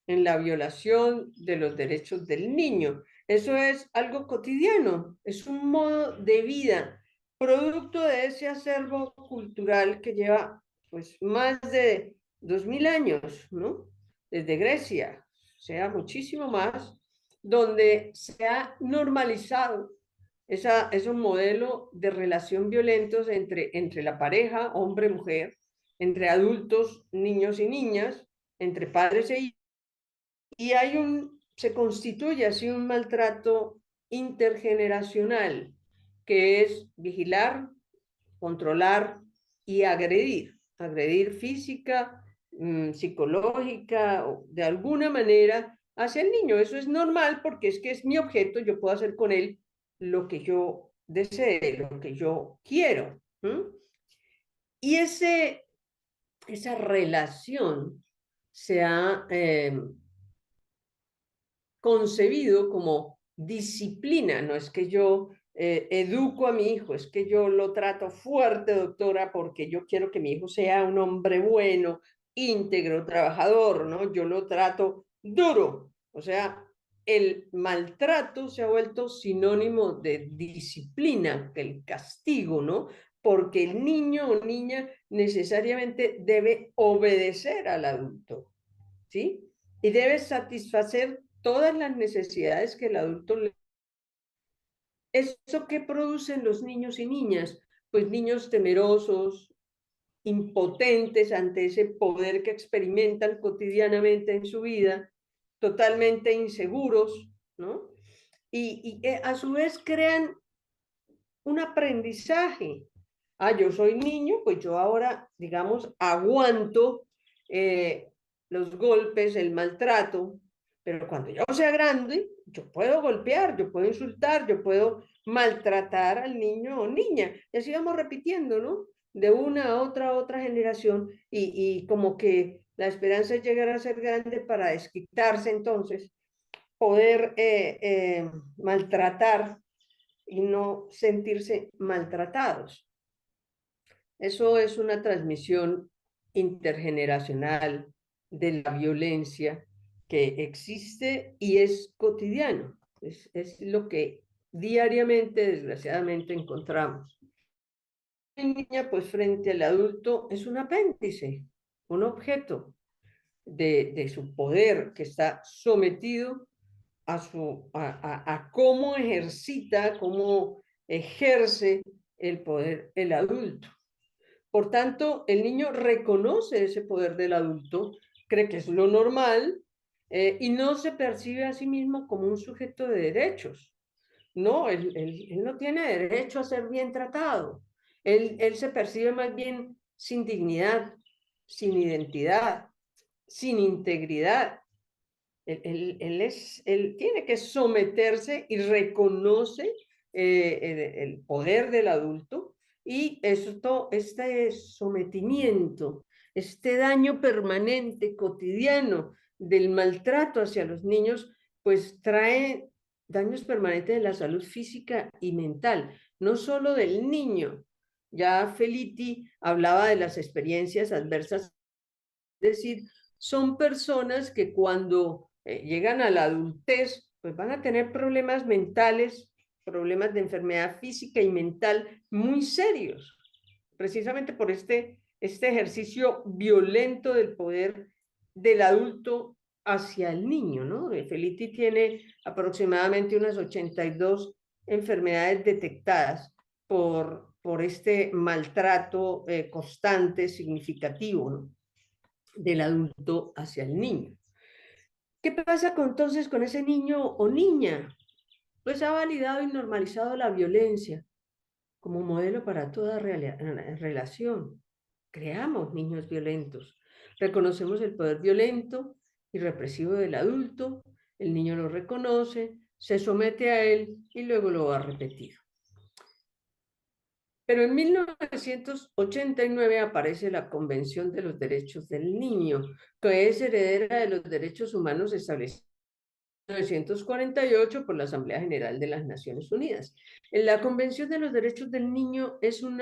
en la violación de los derechos del niño. Eso es algo cotidiano, es un modo de vida, producto de ese acervo cultural que lleva pues más de 2000 años, ¿no? Desde Grecia, o sea, muchísimo más, donde se ha normalizado un modelo de relación violentos entre la pareja, hombre-mujer, entre adultos, niños y niñas, entre padres e hijos, y se constituye así un maltrato intergeneracional, que es vigilar, controlar y agredir física, psicológica, o de alguna manera hacia el niño. Eso es normal porque es que es mi objeto, yo puedo hacer con él lo que yo desee, lo que yo quiero. Y esa relación se ha concebido como disciplina. No es que yo educo a mi hijo, es que yo lo trato fuerte, doctora, porque yo quiero que mi hijo sea un hombre bueno, íntegro, trabajador, ¿no? Yo lo trato duro. O sea, el maltrato se ha vuelto sinónimo de disciplina, el castigo, ¿no? Porque el niño o niña necesariamente debe obedecer al adulto, ¿sí? Y debe satisfacer todas las necesidades que el adulto le... ¿Eso qué producen los niños y niñas? Pues niños temerosos, impotentes ante ese poder que experimentan cotidianamente en su vida, totalmente inseguros, ¿no? Y a su vez crean un aprendizaje. Ah, yo soy niño, pues yo ahora, digamos, aguanto los golpes, el maltrato, pero cuando yo sea grande, yo puedo golpear, yo puedo insultar, yo puedo maltratar al niño o niña. Y así vamos repitiendo, ¿no? De una a otra generación, y como que la esperanza es llegar a ser grande para desquitarse entonces, poder maltratar y no sentirse maltratados. Eso es una transmisión intergeneracional de la violencia que existe y es cotidiano. Es lo que diariamente, desgraciadamente, encontramos. La niña, pues frente al adulto, es un apéndice, un objeto de su poder que está sometido a cómo ejercita, cómo ejerce el poder el adulto. Por tanto, el niño reconoce ese poder del adulto, cree que es lo normal, y no se percibe a sí mismo como un sujeto de derechos. No, él no tiene derecho a ser bien tratado. Él se percibe más bien sin dignidad, sin identidad, sin integridad. Él tiene que someterse y reconoce el poder del adulto, y este sometimiento, este daño permanente, cotidiano del maltrato hacia los niños, pues trae daños permanentes de la salud física y mental, no solo del niño. Ya Felitti hablaba de las experiencias adversas, es decir, son personas que cuando llegan a la adultez, pues van a tener problemas mentales, problemas de enfermedad física y mental muy serios, precisamente por este ejercicio violento del poder del adulto hacia el niño, ¿no? Felitti tiene aproximadamente unas 82 enfermedades detectadas por este maltrato constante, significativo, ¿no?, del adulto hacia el niño. ¿Qué pasa entonces con ese niño o niña? Pues ha validado y normalizado la violencia como modelo para toda relación. Creamos niños violentos, reconocemos el poder violento y represivo del adulto, el niño lo reconoce, se somete a él y luego lo va a repetir. Pero en 1989 aparece la Convención de los Derechos del Niño, que es heredera de los derechos humanos establecida en 1948 por la Asamblea General de las Naciones Unidas. La Convención de los Derechos del Niño es un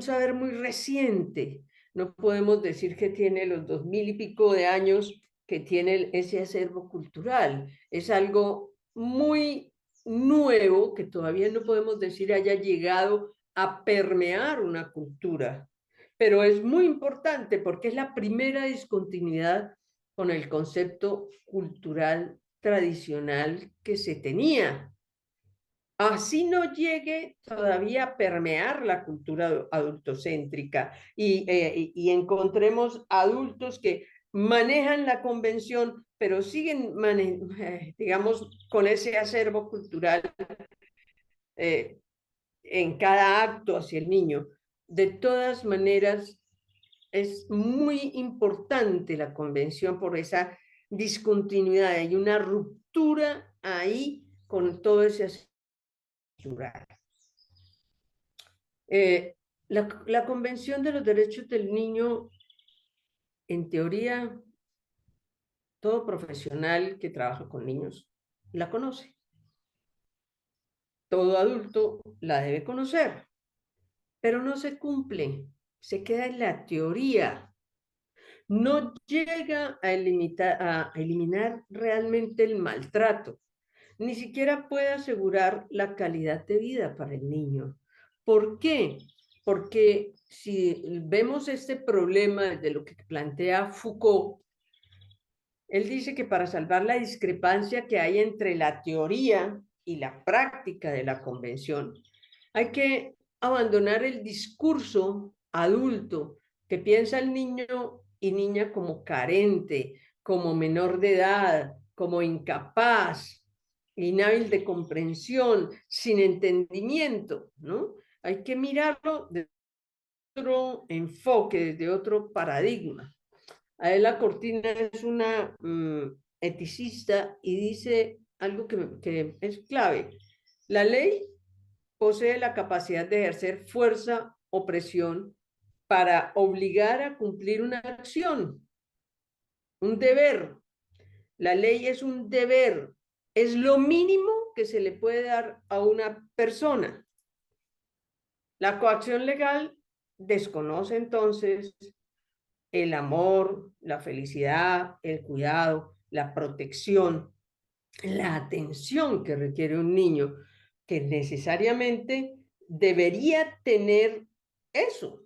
saber muy reciente. No podemos decir que tiene los 2000 y pico de años que tiene ese acervo cultural. Es algo muy nuevo que todavía no podemos decir haya llegado a permear una cultura, pero es muy importante porque es la primera discontinuidad con el concepto cultural tradicional que se tenía. Así no llegue todavía a permear la cultura adultocéntrica y encontremos adultos que manejan la convención, pero siguen, digamos, con ese acervo cultural en cada acto hacia el niño. De todas maneras, es muy importante la convención por esa discontinuidad. Hay una ruptura ahí con todo ese acervo cultural. La Convención de los Derechos del Niño, en teoría, todo profesional que trabaja con niños la conoce. Todo adulto la debe conocer, pero no se cumple, se queda en la teoría. No llega a eliminar realmente el maltrato, ni siquiera puede asegurar la calidad de vida para el niño. ¿Por qué? Porque si vemos este problema desde lo que plantea Foucault, él dice que para salvar la discrepancia que hay entre la teoría y la práctica de la convención, hay que abandonar el discurso adulto que piensa al niño y niña como carente, como menor de edad, como incapaz, inhábil de comprensión, sin entendimiento, ¿no? Hay que mirarlo desde otro enfoque, desde otro paradigma. Adela Cortina es una eticista y dice algo que es clave. La ley posee la capacidad de ejercer fuerza o presión para obligar a cumplir una acción, un deber. La ley es un deber, es lo mínimo que se le puede dar a una persona. La coacción legal desconoce entonces el amor, la felicidad, el cuidado, la protección, la atención que requiere un niño, que necesariamente debería tener eso.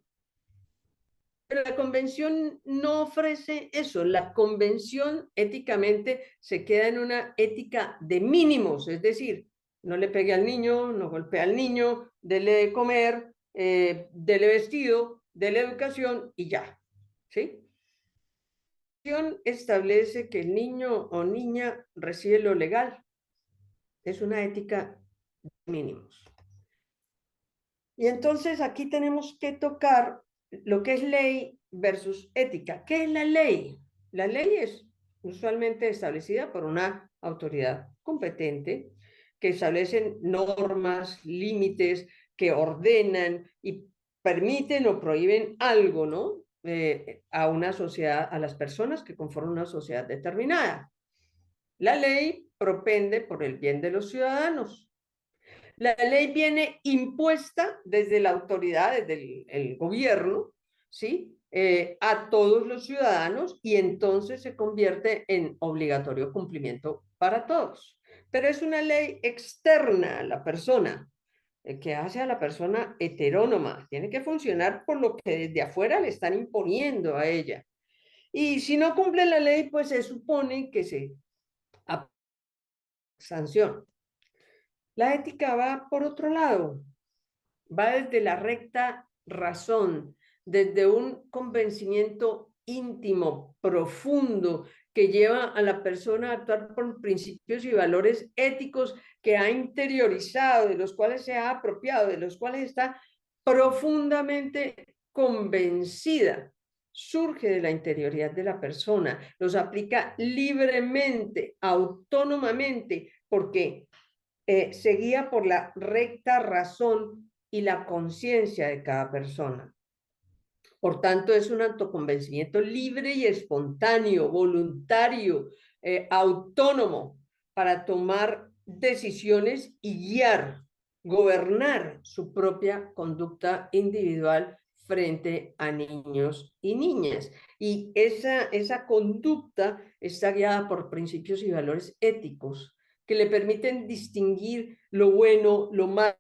Pero la convención no ofrece eso. La convención éticamente se queda en una ética de mínimos, es decir, no le pegue al niño, no golpee al niño, dele de comer, dele vestido, dele educación y ya, ¿sí? La convención establece que el niño o niña recibe lo legal. Es una ética de mínimos. Y entonces aquí tenemos que tocar lo que es ley versus ética. ¿Qué es la ley? La ley es usualmente establecida por una autoridad competente que establecen normas, límites, que ordenan y permiten o prohíben algo, ¿no? A una sociedad, a las personas que conforman una sociedad determinada. La ley propende por el bien de los ciudadanos. La ley viene impuesta desde la autoridad, desde el gobierno, ¿sí? A todos los ciudadanos y entonces se convierte en obligatorio cumplimiento para todos. Pero es una ley externa a la persona, que hace a la persona heterónoma. Tiene que funcionar por lo que desde afuera le están imponiendo a ella. Y si no cumple la ley, pues se supone que se sanciona. La ética va por otro lado, va desde la recta razón, desde un convencimiento íntimo, profundo, que lleva a la persona a actuar por principios y valores éticos que ha interiorizado, de los cuales se ha apropiado, de los cuales está profundamente convencida. Surge de la interioridad de la persona, los aplica libremente, autónomamente, porque se guía por la recta razón y la conciencia de cada persona. Por tanto, es un autoconvencimiento libre y espontáneo, voluntario, autónomo, para tomar decisiones y guiar, gobernar su propia conducta individual frente a niños y niñas. Y esa conducta está guiada por principios y valores éticos que le permiten distinguir lo bueno, lo malo,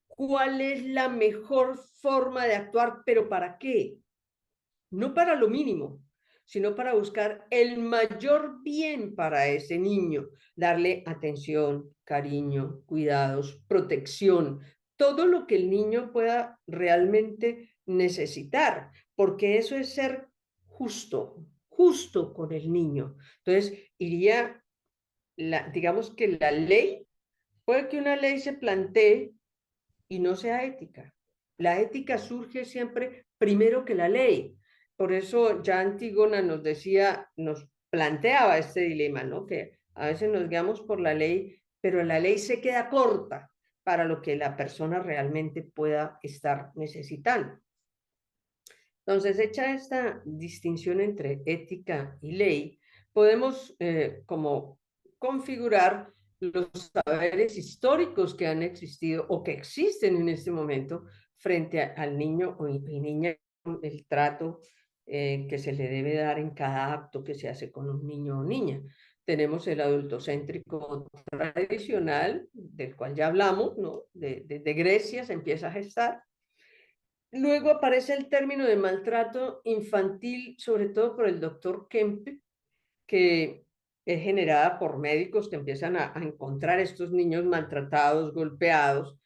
cuál es la mejor forma de actuar, pero ¿para qué? No para lo mínimo, sino para buscar el mayor bien para ese niño, darle atención, cariño, cuidados, protección, todo lo que el niño pueda realmente necesitar, porque eso es ser justo, justo con el niño. Entonces, digamos que la ley, puede que una ley se plantee y no sea ética. La ética surge siempre primero que la ley. Por eso ya Antígona nos decía, nos planteaba este dilema, ¿no? Que a veces nos guiamos por la ley, pero la ley se queda corta para lo que la persona realmente pueda estar necesitando. Entonces, hecha esta distinción entre ética y ley, podemos como configurar los saberes históricos que han existido o que existen en este momento frente al niño y niña, el trato que se le debe dar en cada acto que se hace con un niño o niña. Tenemos el adultocéntrico tradicional, del cual ya hablamos, ¿no? De Grecia se empieza a gestar. Luego aparece el término de maltrato infantil, sobre todo por el doctor Kempe, que es generada por médicos que empiezan a encontrar estos niños maltratados, golpeados,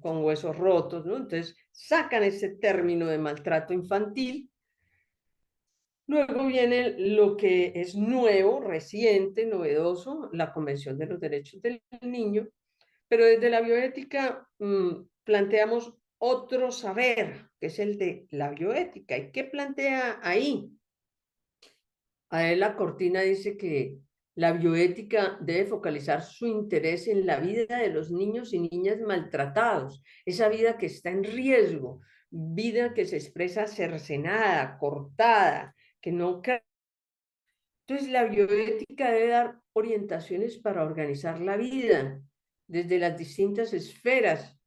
con huesos rotos, ¿no? Entonces sacan ese término de maltrato infantil. Luego viene lo que es nuevo, reciente, novedoso, la Convención de los Derechos del Niño, pero desde la bioética planteamos otro saber, que es el de la bioética. ¿Y qué plantea ahí? Adela Cortina dice que la bioética debe focalizar su interés en la vida de los niños y niñas maltratados, esa vida que está en riesgo, vida que se expresa cercenada, cortada, que no... Entonces la bioética debe dar orientaciones para organizar la vida desde las distintas esferas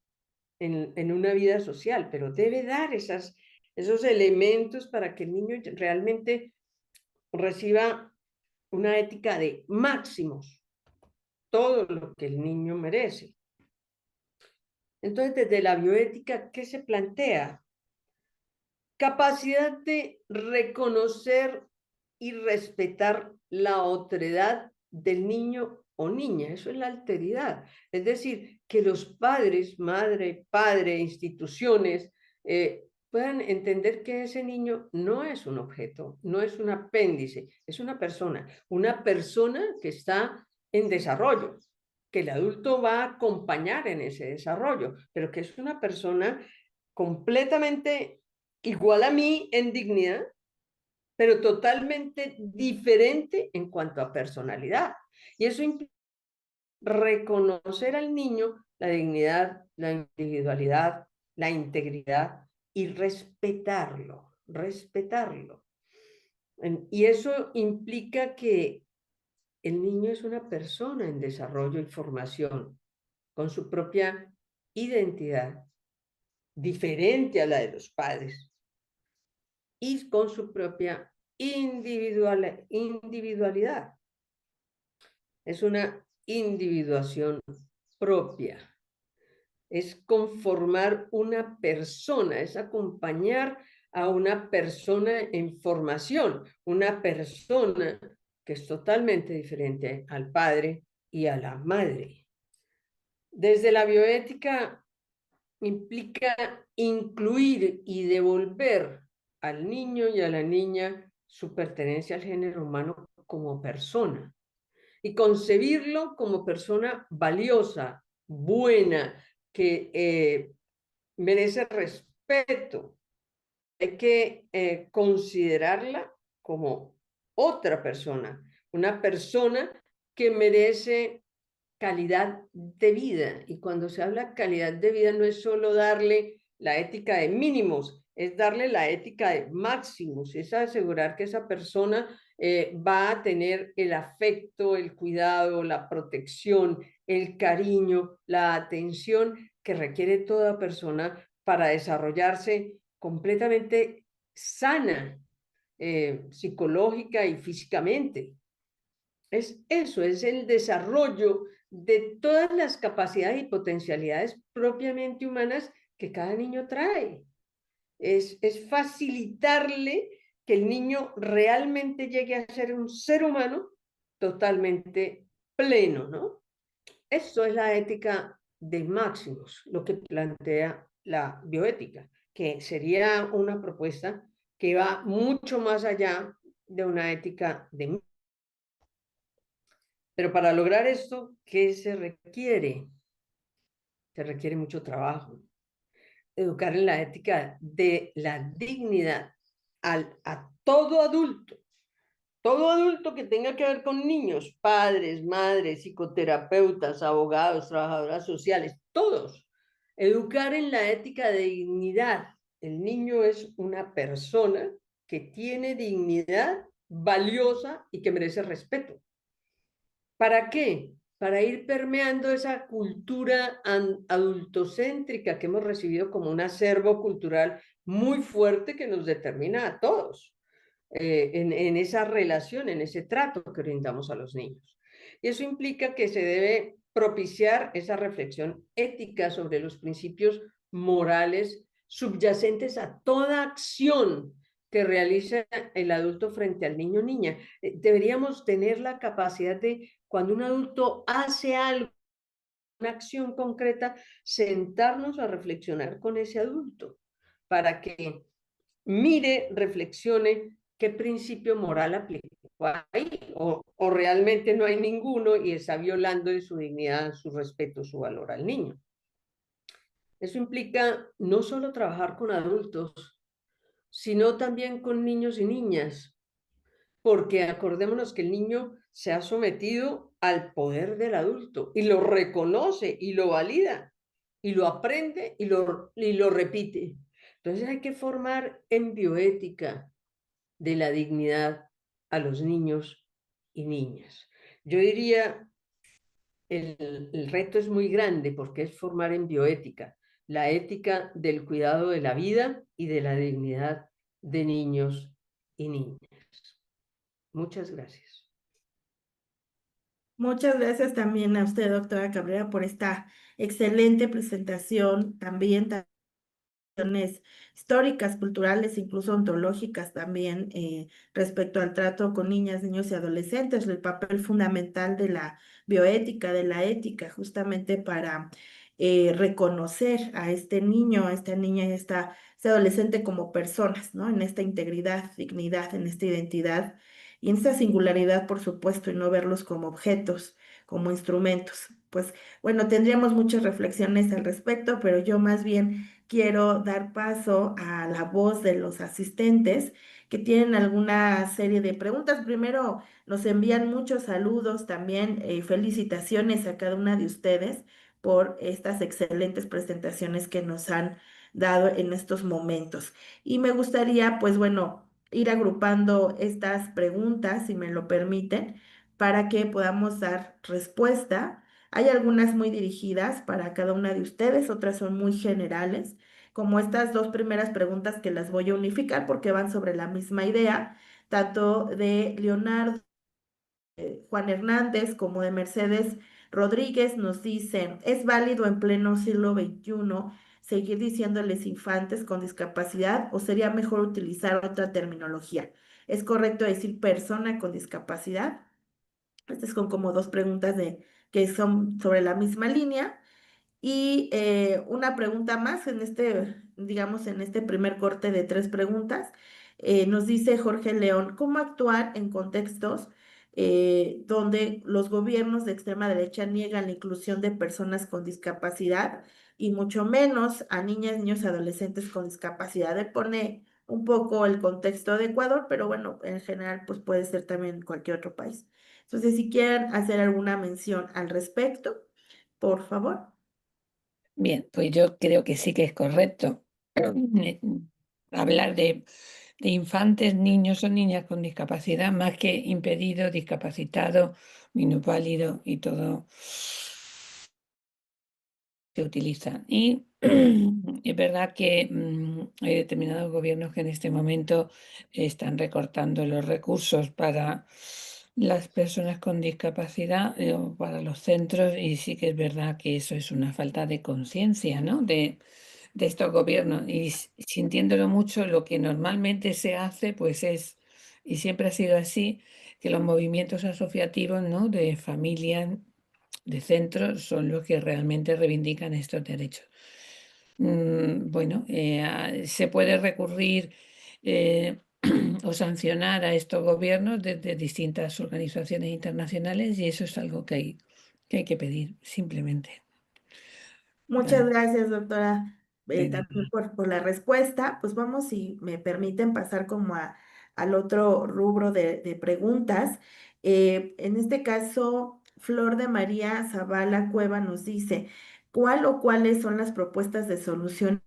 en una vida social, pero debe dar esos elementos para que el niño realmente reciba una ética de máximos, todo lo que el niño merece. Entonces, desde la bioética, ¿qué se plantea? Capacidad de reconocer y respetar la otredad del niño o niña, eso es la alteridad. Es decir, que los padres, madre, padre, instituciones, puedan entender que ese niño no es un objeto, no es un apéndice, es una persona que está en desarrollo, que el adulto va a acompañar en ese desarrollo, pero que es una persona completamente igual a mí en dignidad, pero totalmente diferente en cuanto a personalidad. Y eso implica reconocer al niño la dignidad, la individualidad, la integridad y respetarlo, respetarlo. Y eso implica que el niño es una persona en desarrollo y formación, con su propia identidad, diferente a la de los padres, y con su propia individualidad. Es una individuación propia. Es conformar una persona, es acompañar a una persona en formación, una persona que es totalmente diferente al padre y a la madre. Desde la bioética implica incluir y devolver al niño y a la niña su pertenencia al género humano como persona y concebirlo como persona valiosa, buena, que merece respeto. Hay que considerarla como otra persona, una persona que merece calidad de vida. Y cuando se habla calidad de vida no es solo darle la ética de mínimos, es darle la ética de máximos, es asegurar que esa persona va a tener el afecto, el cuidado, la protección, el cariño, la atención que requiere toda persona para desarrollarse completamente sana, psicológica y físicamente. Es eso, es el desarrollo de todas las capacidades y potencialidades propiamente humanas que cada niño trae. Es facilitarle que el niño realmente llegue a ser un ser humano totalmente pleno, ¿no? Esto es la ética de máximos, lo que plantea la bioética, que sería una propuesta que va mucho más allá de una ética de máximos. Pero para lograr esto, ¿qué se requiere? Se requiere mucho trabajo. Educar en la ética de la dignidad a todo adulto que tenga que ver con niños, padres, madres, psicoterapeutas, abogados, trabajadoras sociales, todos. Educar en la ética de dignidad. El niño es una persona que tiene dignidad valiosa y que merece respeto. ¿Para qué? Para ir permeando esa cultura adultocéntrica que hemos recibido como un acervo cultural muy fuerte que nos determina a todos en esa relación, en ese trato que brindamos a los niños. Y eso implica que se debe propiciar esa reflexión ética sobre los principios morales subyacentes a toda acción que realiza el adulto frente al niño o niña. Deberíamos tener la capacidad de, cuando un adulto hace algo una acción concreta, sentarnos a reflexionar con ese adulto para que mire, reflexione qué principio moral aplicó ahí, o realmente no hay ninguno y está violando de su dignidad, su respeto, su valor al niño. Eso implica no solo trabajar con adultos, sino también con niños y niñas, porque acordémonos que el niño se ha sometido al poder del adulto y lo reconoce y lo valida y lo aprende y lo repite. Entonces hay que formar en bioética de la dignidad a los niños y niñas. Yo diría, el reto es muy grande porque es formar en bioética, la ética del cuidado de la vida y de la dignidad de niños y niñas. Muchas gracias. Muchas gracias también a usted, doctora Cabrera, por esta excelente presentación, también cuestiones históricas, culturales, incluso ontológicas también, respecto al trato con niñas, niños y adolescentes, el papel fundamental de la bioética, de la ética, justamente para reconocer a este niño, a esta niña y a este adolescente como personas, ¿no? En esta integridad, dignidad, en esta identidad y en esta singularidad, por supuesto, y no verlos como objetos, como instrumentos. Pues bueno, tendríamos muchas reflexiones al respecto, pero yo más bien quiero dar paso a la voz de los asistentes que tienen alguna serie de preguntas. Primero, nos envían muchos saludos, también felicitaciones a cada una de ustedes por estas excelentes presentaciones que nos han dado en estos momentos. Y me gustaría, pues bueno, ir agrupando estas preguntas, si me lo permiten, para que podamos dar respuesta. Hay algunas muy dirigidas para cada una de ustedes, otras son muy generales, como estas dos primeras preguntas que las voy a unificar porque van sobre la misma idea, tanto de Leonardo, Juan Hernández como de Mercedes Rodríguez nos dicen, ¿es válido en pleno siglo XXI seguir diciéndoles infantes con discapacidad o sería mejor utilizar otra terminología? ¿Es correcto decir persona con discapacidad? Estas son como dos preguntas que son sobre la misma línea. Y una pregunta más en este, digamos, en este primer corte de tres preguntas. Nos dice Jorge León, ¿cómo actuar en contextos donde los gobiernos de extrema derecha niegan la inclusión de personas con discapacidad y mucho menos a niñas, niños y adolescentes con discapacidad? Él pone un poco el contexto de Ecuador, pero bueno, en general, pues puede ser también cualquier otro país. Entonces, si quieren hacer alguna mención al respecto, por favor. Bien, pues yo creo que sí que es correcto hablar de infantes, niños o niñas con discapacidad, más que impedido, discapacitado, minusválido y todo se utiliza. Y es verdad que hay determinados gobiernos que en este momento están recortando los recursos para las personas con discapacidad o para los centros, y sí que es verdad que eso es una falta de conciencia, ¿no? De estos gobiernos. Y sintiéndolo mucho, lo que normalmente se hace, pues es, y siempre ha sido así, que los movimientos asociativos, ¿no? De familias, de centros, son los que realmente reivindican estos derechos. Bueno, se puede recurrir eh, o sancionar a estos gobiernos desde distintas organizaciones internacionales, y eso es algo que hay que pedir, simplemente. Muchas Vale, gracias, doctora, de también nada. por la respuesta. Pues vamos, si me permiten, pasar como al otro rubro de preguntas. En este caso, Flor de María Zavala Cueva nos dice, ¿cuál o cuáles son las propuestas de solución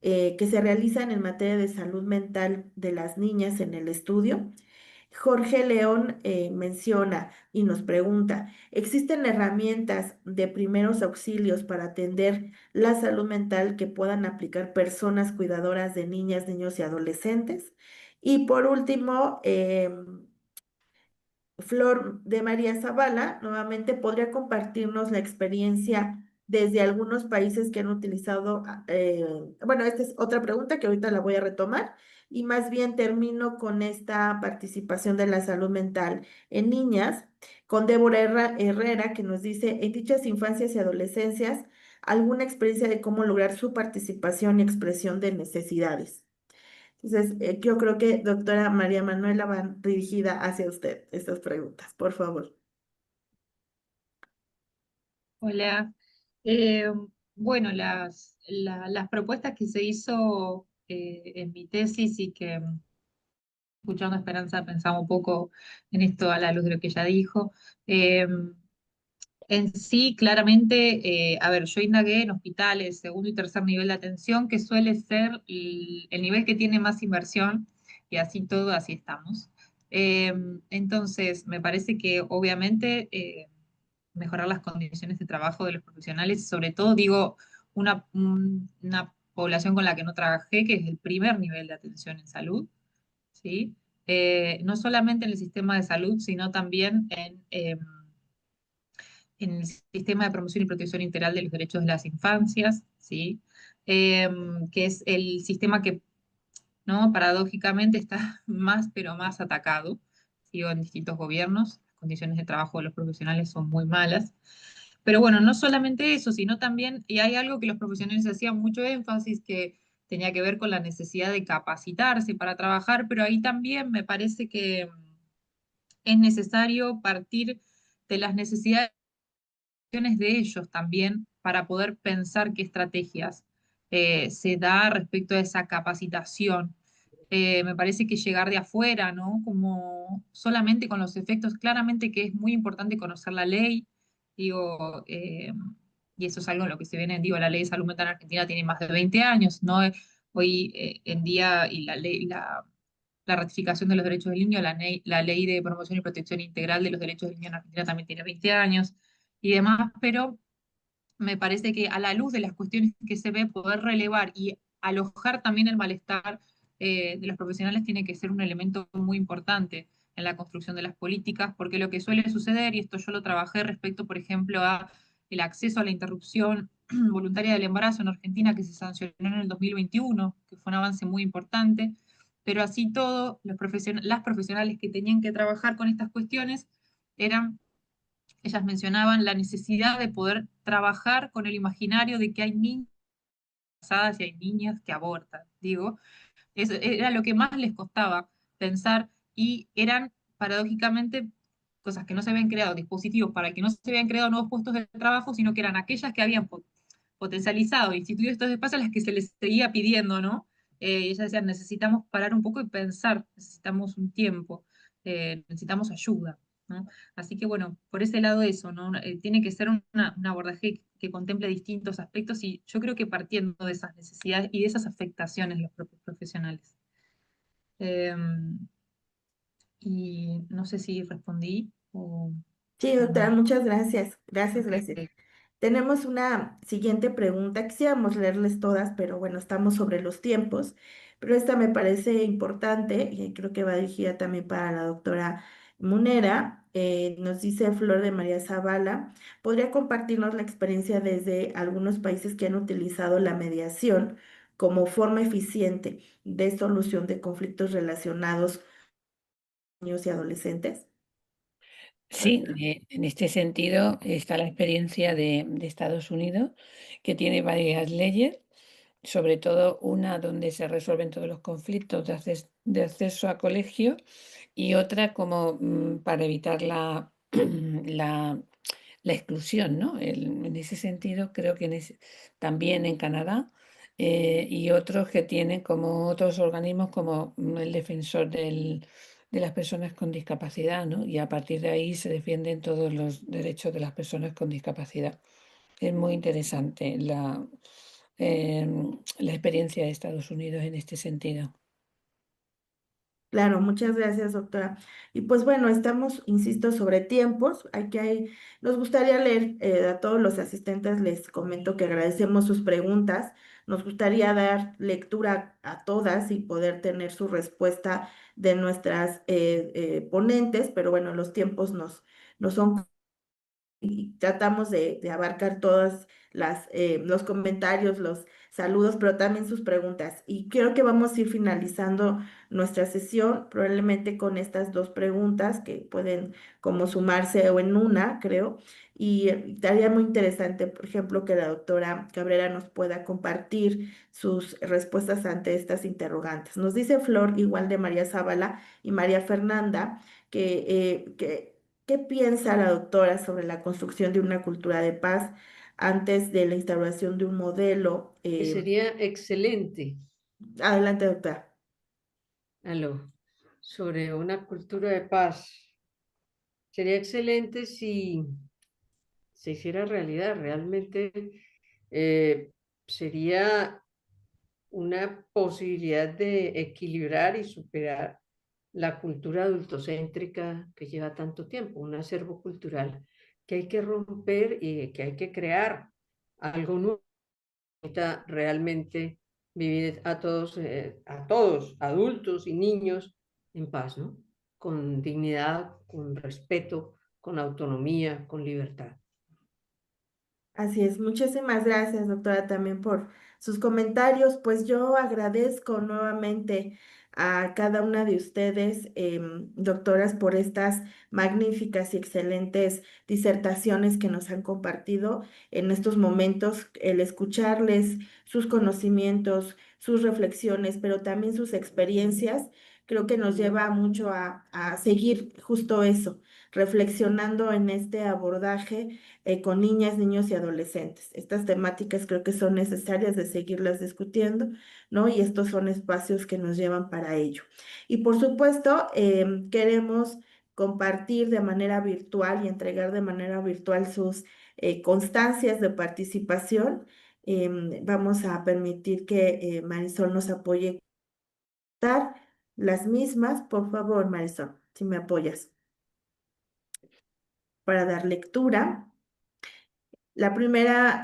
que se realizan en materia de salud mental de las niñas en el estudio? Jorge León menciona y nos pregunta, ¿existen herramientas de primeros auxilios para atender la salud mental que puedan aplicar personas cuidadoras de niñas, niños y adolescentes? Y por último, Flor de María Zavala nuevamente podría compartirnos la experiencia desde algunos países que han utilizado, bueno, esta es otra pregunta que ahorita la voy a retomar, y más bien termino con esta participación de la salud mental en niñas, con Débora Herrera, que nos dice, en dichas infancias y adolescencias, alguna experiencia de cómo lograr su participación y expresión de necesidades. Entonces, yo creo que doctora María Manuela van dirigida hacia usted estas preguntas, por favor. Hola. Bueno, las propuestas que se hizo en mi tesis y que escuchando a Esperanza pensaba un poco en esto a la luz de lo que ella dijo. Eh, en sí, claramente, a ver, yo indagué en hospitales, segundo y tercer nivel de atención, que suele ser el nivel que tiene más inversión, y así todo, así estamos. Eh, entonces, me parece que obviamente mejorar las condiciones de trabajo de los profesionales, sobre todo, digo, una población con la que no trabajé, que es el primer nivel de atención en salud, ¿sí? No solamente en el sistema de salud, sino también en el sistema de promoción y protección integral de los derechos de las infancias, ¿sí? Que es el sistema que, ¿no? Paradójicamente está más, pero más atacado, ¿sí? En distintos gobiernos. Las condiciones de trabajo de los profesionales son muy malas. Pero bueno, no solamente eso, sino también, y hay algo que los profesionales hacían mucho énfasis, que tenía que ver con la necesidad de capacitarse para trabajar, pero ahí también me parece que es necesario partir de las necesidades de ellos también para poder pensar qué estrategias se da respecto a esa capacitación. Me parece que llegar de afuera, ¿no? Como solamente con los efectos, claramente que es muy importante conocer la ley, digo, y eso es algo en lo que se viene, digo, la ley de salud mental en Argentina tiene más de 20 años, ¿no? Hoy en día, y la ley, la ratificación de los derechos del niño, la ley de promoción y protección integral de los derechos del niño en Argentina también tiene 20 años y demás, pero me parece que a la luz de las cuestiones que se ve, poder relevar y alojar también el malestar de los profesionales tiene que ser un elemento muy importante en la construcción de las políticas, porque lo que suele suceder, y esto yo lo trabajé respecto, por ejemplo, a el acceso a la interrupción voluntaria del embarazo en Argentina, que se sancionó en el 2021, que fue un avance muy importante, pero así todo, las profesionales que tenían que trabajar con estas cuestiones eran, ellas mencionaban la necesidad de poder trabajar con el imaginario de que hay niñas embarazadas y hay niñas que abortan, digo, eso era lo que más les costaba pensar y eran paradójicamente cosas que no se habían creado, dispositivos para que no se habían creado nuevos puestos de trabajo, sino que eran aquellas que habían potencializado, e instituido estos espacios a las que se les seguía pidiendo, ¿no? Y ellas decían, necesitamos parar un poco y pensar, necesitamos un tiempo, necesitamos ayuda, ¿no? Así que bueno, por ese lado eso, ¿no? Tiene que ser un abordaje que contemple distintos aspectos y yo creo que partiendo de esas necesidades y de esas afectaciones los propios profesionales. Y no sé si respondí Sí, o doctora, no. muchas gracias. Gracias, gracias. Ok. Tenemos una siguiente pregunta. Quisiéramos leerles todas, pero bueno, estamos sobre los tiempos. Pero esta me parece importante y creo que va dirigida también para la doctora Munera. Nos dice Flor de María Zavala, ¿podría compartirnos la experiencia desde algunos países que han utilizado la mediación como forma eficiente de solución de conflictos relacionados con niños y adolescentes? Sí, en este sentido está la experiencia de Estados Unidos, que tiene varias leyes, sobre todo una donde se resuelven todos los conflictos de acceso a colegio y otra como para evitar la, la exclusión, ¿no? En ese sentido, creo que también en Canadá y otros que tienen como otros organismos como el defensor de las personas con discapacidad, ¿no? Y a partir de ahí se defienden todos los derechos de las personas con discapacidad. Es muy interesante la experiencia de Estados Unidos en este sentido. Claro, muchas gracias, doctora. Y pues bueno, estamos, insisto, sobre tiempos. Nos gustaría leer a todos los asistentes, les comento que agradecemos sus preguntas. Nos gustaría dar lectura a todas y poder tener su respuesta de nuestras ponentes, pero bueno, los tiempos nos son y tratamos de abarcar todos los comentarios, los saludos, pero también sus preguntas. Y creo que vamos a ir finalizando nuestra sesión, probablemente con estas dos preguntas que pueden como sumarse o en una, creo. Y estaría muy interesante, por ejemplo, que la doctora Cabrera nos pueda compartir sus respuestas ante estas interrogantes. Nos dice Flor, igual de María Zavala y María Fernanda, que ¿qué piensa la doctora sobre la construcción de una cultura de paz antes de la instauración de un modelo? Que sería excelente. Adelante, doctora. Aló, sobre una cultura de paz. Sería excelente si se hiciera realidad. Realmente sería una posibilidad de equilibrar y superar la cultura adultocéntrica que lleva tanto tiempo, un acervo cultural que hay que romper y que hay que crear algo nuevo. Realmente vivir a todos, adultos y niños, en paz, ¿no? Con dignidad, con respeto, con autonomía, con libertad. Así es, muchísimas gracias, doctora, también por sus comentarios. Pues yo agradezco nuevamente a cada una de ustedes, doctoras, por estas magníficas y excelentes disertaciones que nos han compartido en estos momentos, el escucharles sus conocimientos, sus reflexiones, pero también sus experiencias. Creo que nos lleva mucho a seguir justo eso, reflexionando en este abordaje con niñas, niños y adolescentes. Estas temáticas creo que son necesarias de seguirlas discutiendo, ¿no? Y estos son espacios que nos llevan para ello. Y por supuesto, queremos compartir de manera virtual y entregar de manera virtual sus constancias de participación. Vamos a permitir que Marisol nos apoye a dar las mismas. Por favor, Marisol, si me apoyas para dar lectura. La primera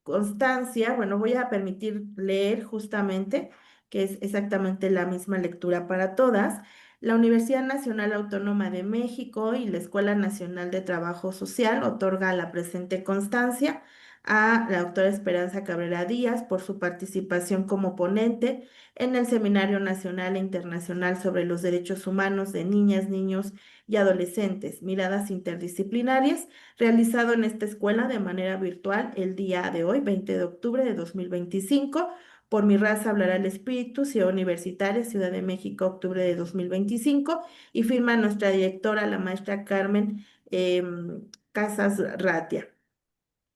constancia, bueno, voy a permitir leer justamente, que es exactamente la misma lectura para todas. La Universidad Nacional Autónoma de México y la Escuela Nacional de Trabajo Social otorga la presente constancia a la doctora Esperanza Cabrera Díaz por su participación como ponente en el Seminario Nacional e Internacional sobre los Derechos Humanos de Niñas, Niños y Adolescentes, Miradas Interdisciplinarias, realizado en esta escuela de manera virtual el día de hoy, 20 de octubre de 2025. Por mi raza hablará el espíritu, Ciudad Universitaria, Ciudad de México, octubre de 2025. Y firma nuestra directora, la maestra Carmen Casas Ratia.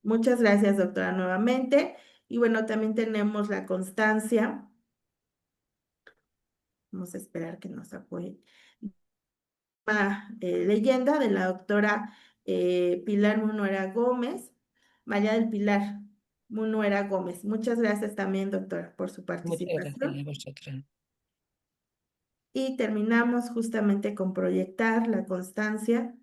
Muchas gracias, doctora, nuevamente. Y bueno, también tenemos la constancia. Vamos a esperar que nos apoye. Leyenda de la doctora Pilar Munuera Gómez, María del Pilar Munuera Gómez. Muchas gracias también, doctora, por su Muchas gracias a participación. vosotras. Y terminamos justamente con proyectar la constancia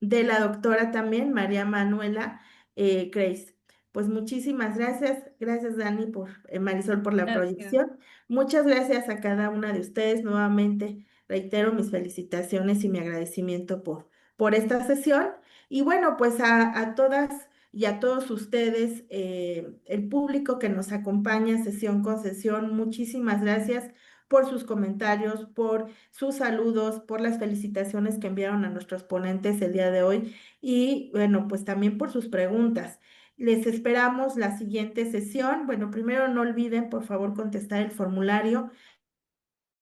de la doctora también, María Manuela Grace. Pues muchísimas gracias. Gracias, Dani, Marisol, por la Gracias. proyección. Muchas gracias a cada una de ustedes. Nuevamente reitero mis felicitaciones y mi agradecimiento por esta sesión. Y bueno, pues a todas y a todos ustedes, el público que nos acompaña sesión con sesión, muchísimas gracias por sus comentarios, por sus saludos, por las felicitaciones que enviaron a nuestros ponentes el día de hoy y bueno, pues también por sus preguntas. Les esperamos la siguiente sesión. Bueno, primero no olviden, por favor, contestar el formulario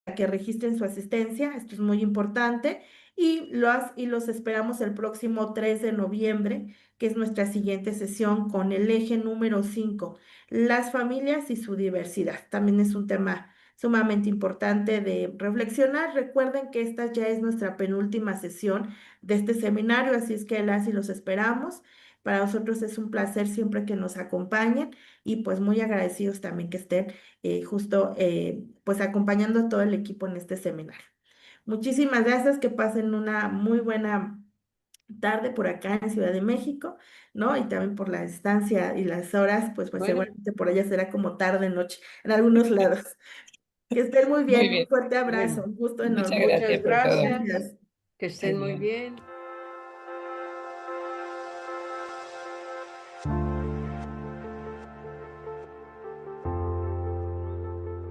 para que registren su asistencia. Esto es muy importante. Y los esperamos el próximo 3 de noviembre, que es nuestra siguiente sesión con el eje número 5, las familias y su diversidad. También es un tema sumamente importante de reflexionar. Recuerden que esta ya es nuestra penúltima sesión de este seminario, así es que las y los esperamos. Para nosotros es un placer siempre que nos acompañen y pues muy agradecidos también que estén justo pues acompañando a todo el equipo en este seminario. Muchísimas gracias, que pasen una muy buena tarde por acá en Ciudad de México, ¿no? Y también por la distancia y las horas, pues Bueno, seguramente por allá será como tarde, noche, en algunos lados. Que estén muy Muy bien. Un bien. fuerte abrazo. Bueno, Un gusto Muchas enorme. gracias muchas por todo. gracias, Gracias. que estén muy Adiós. bien.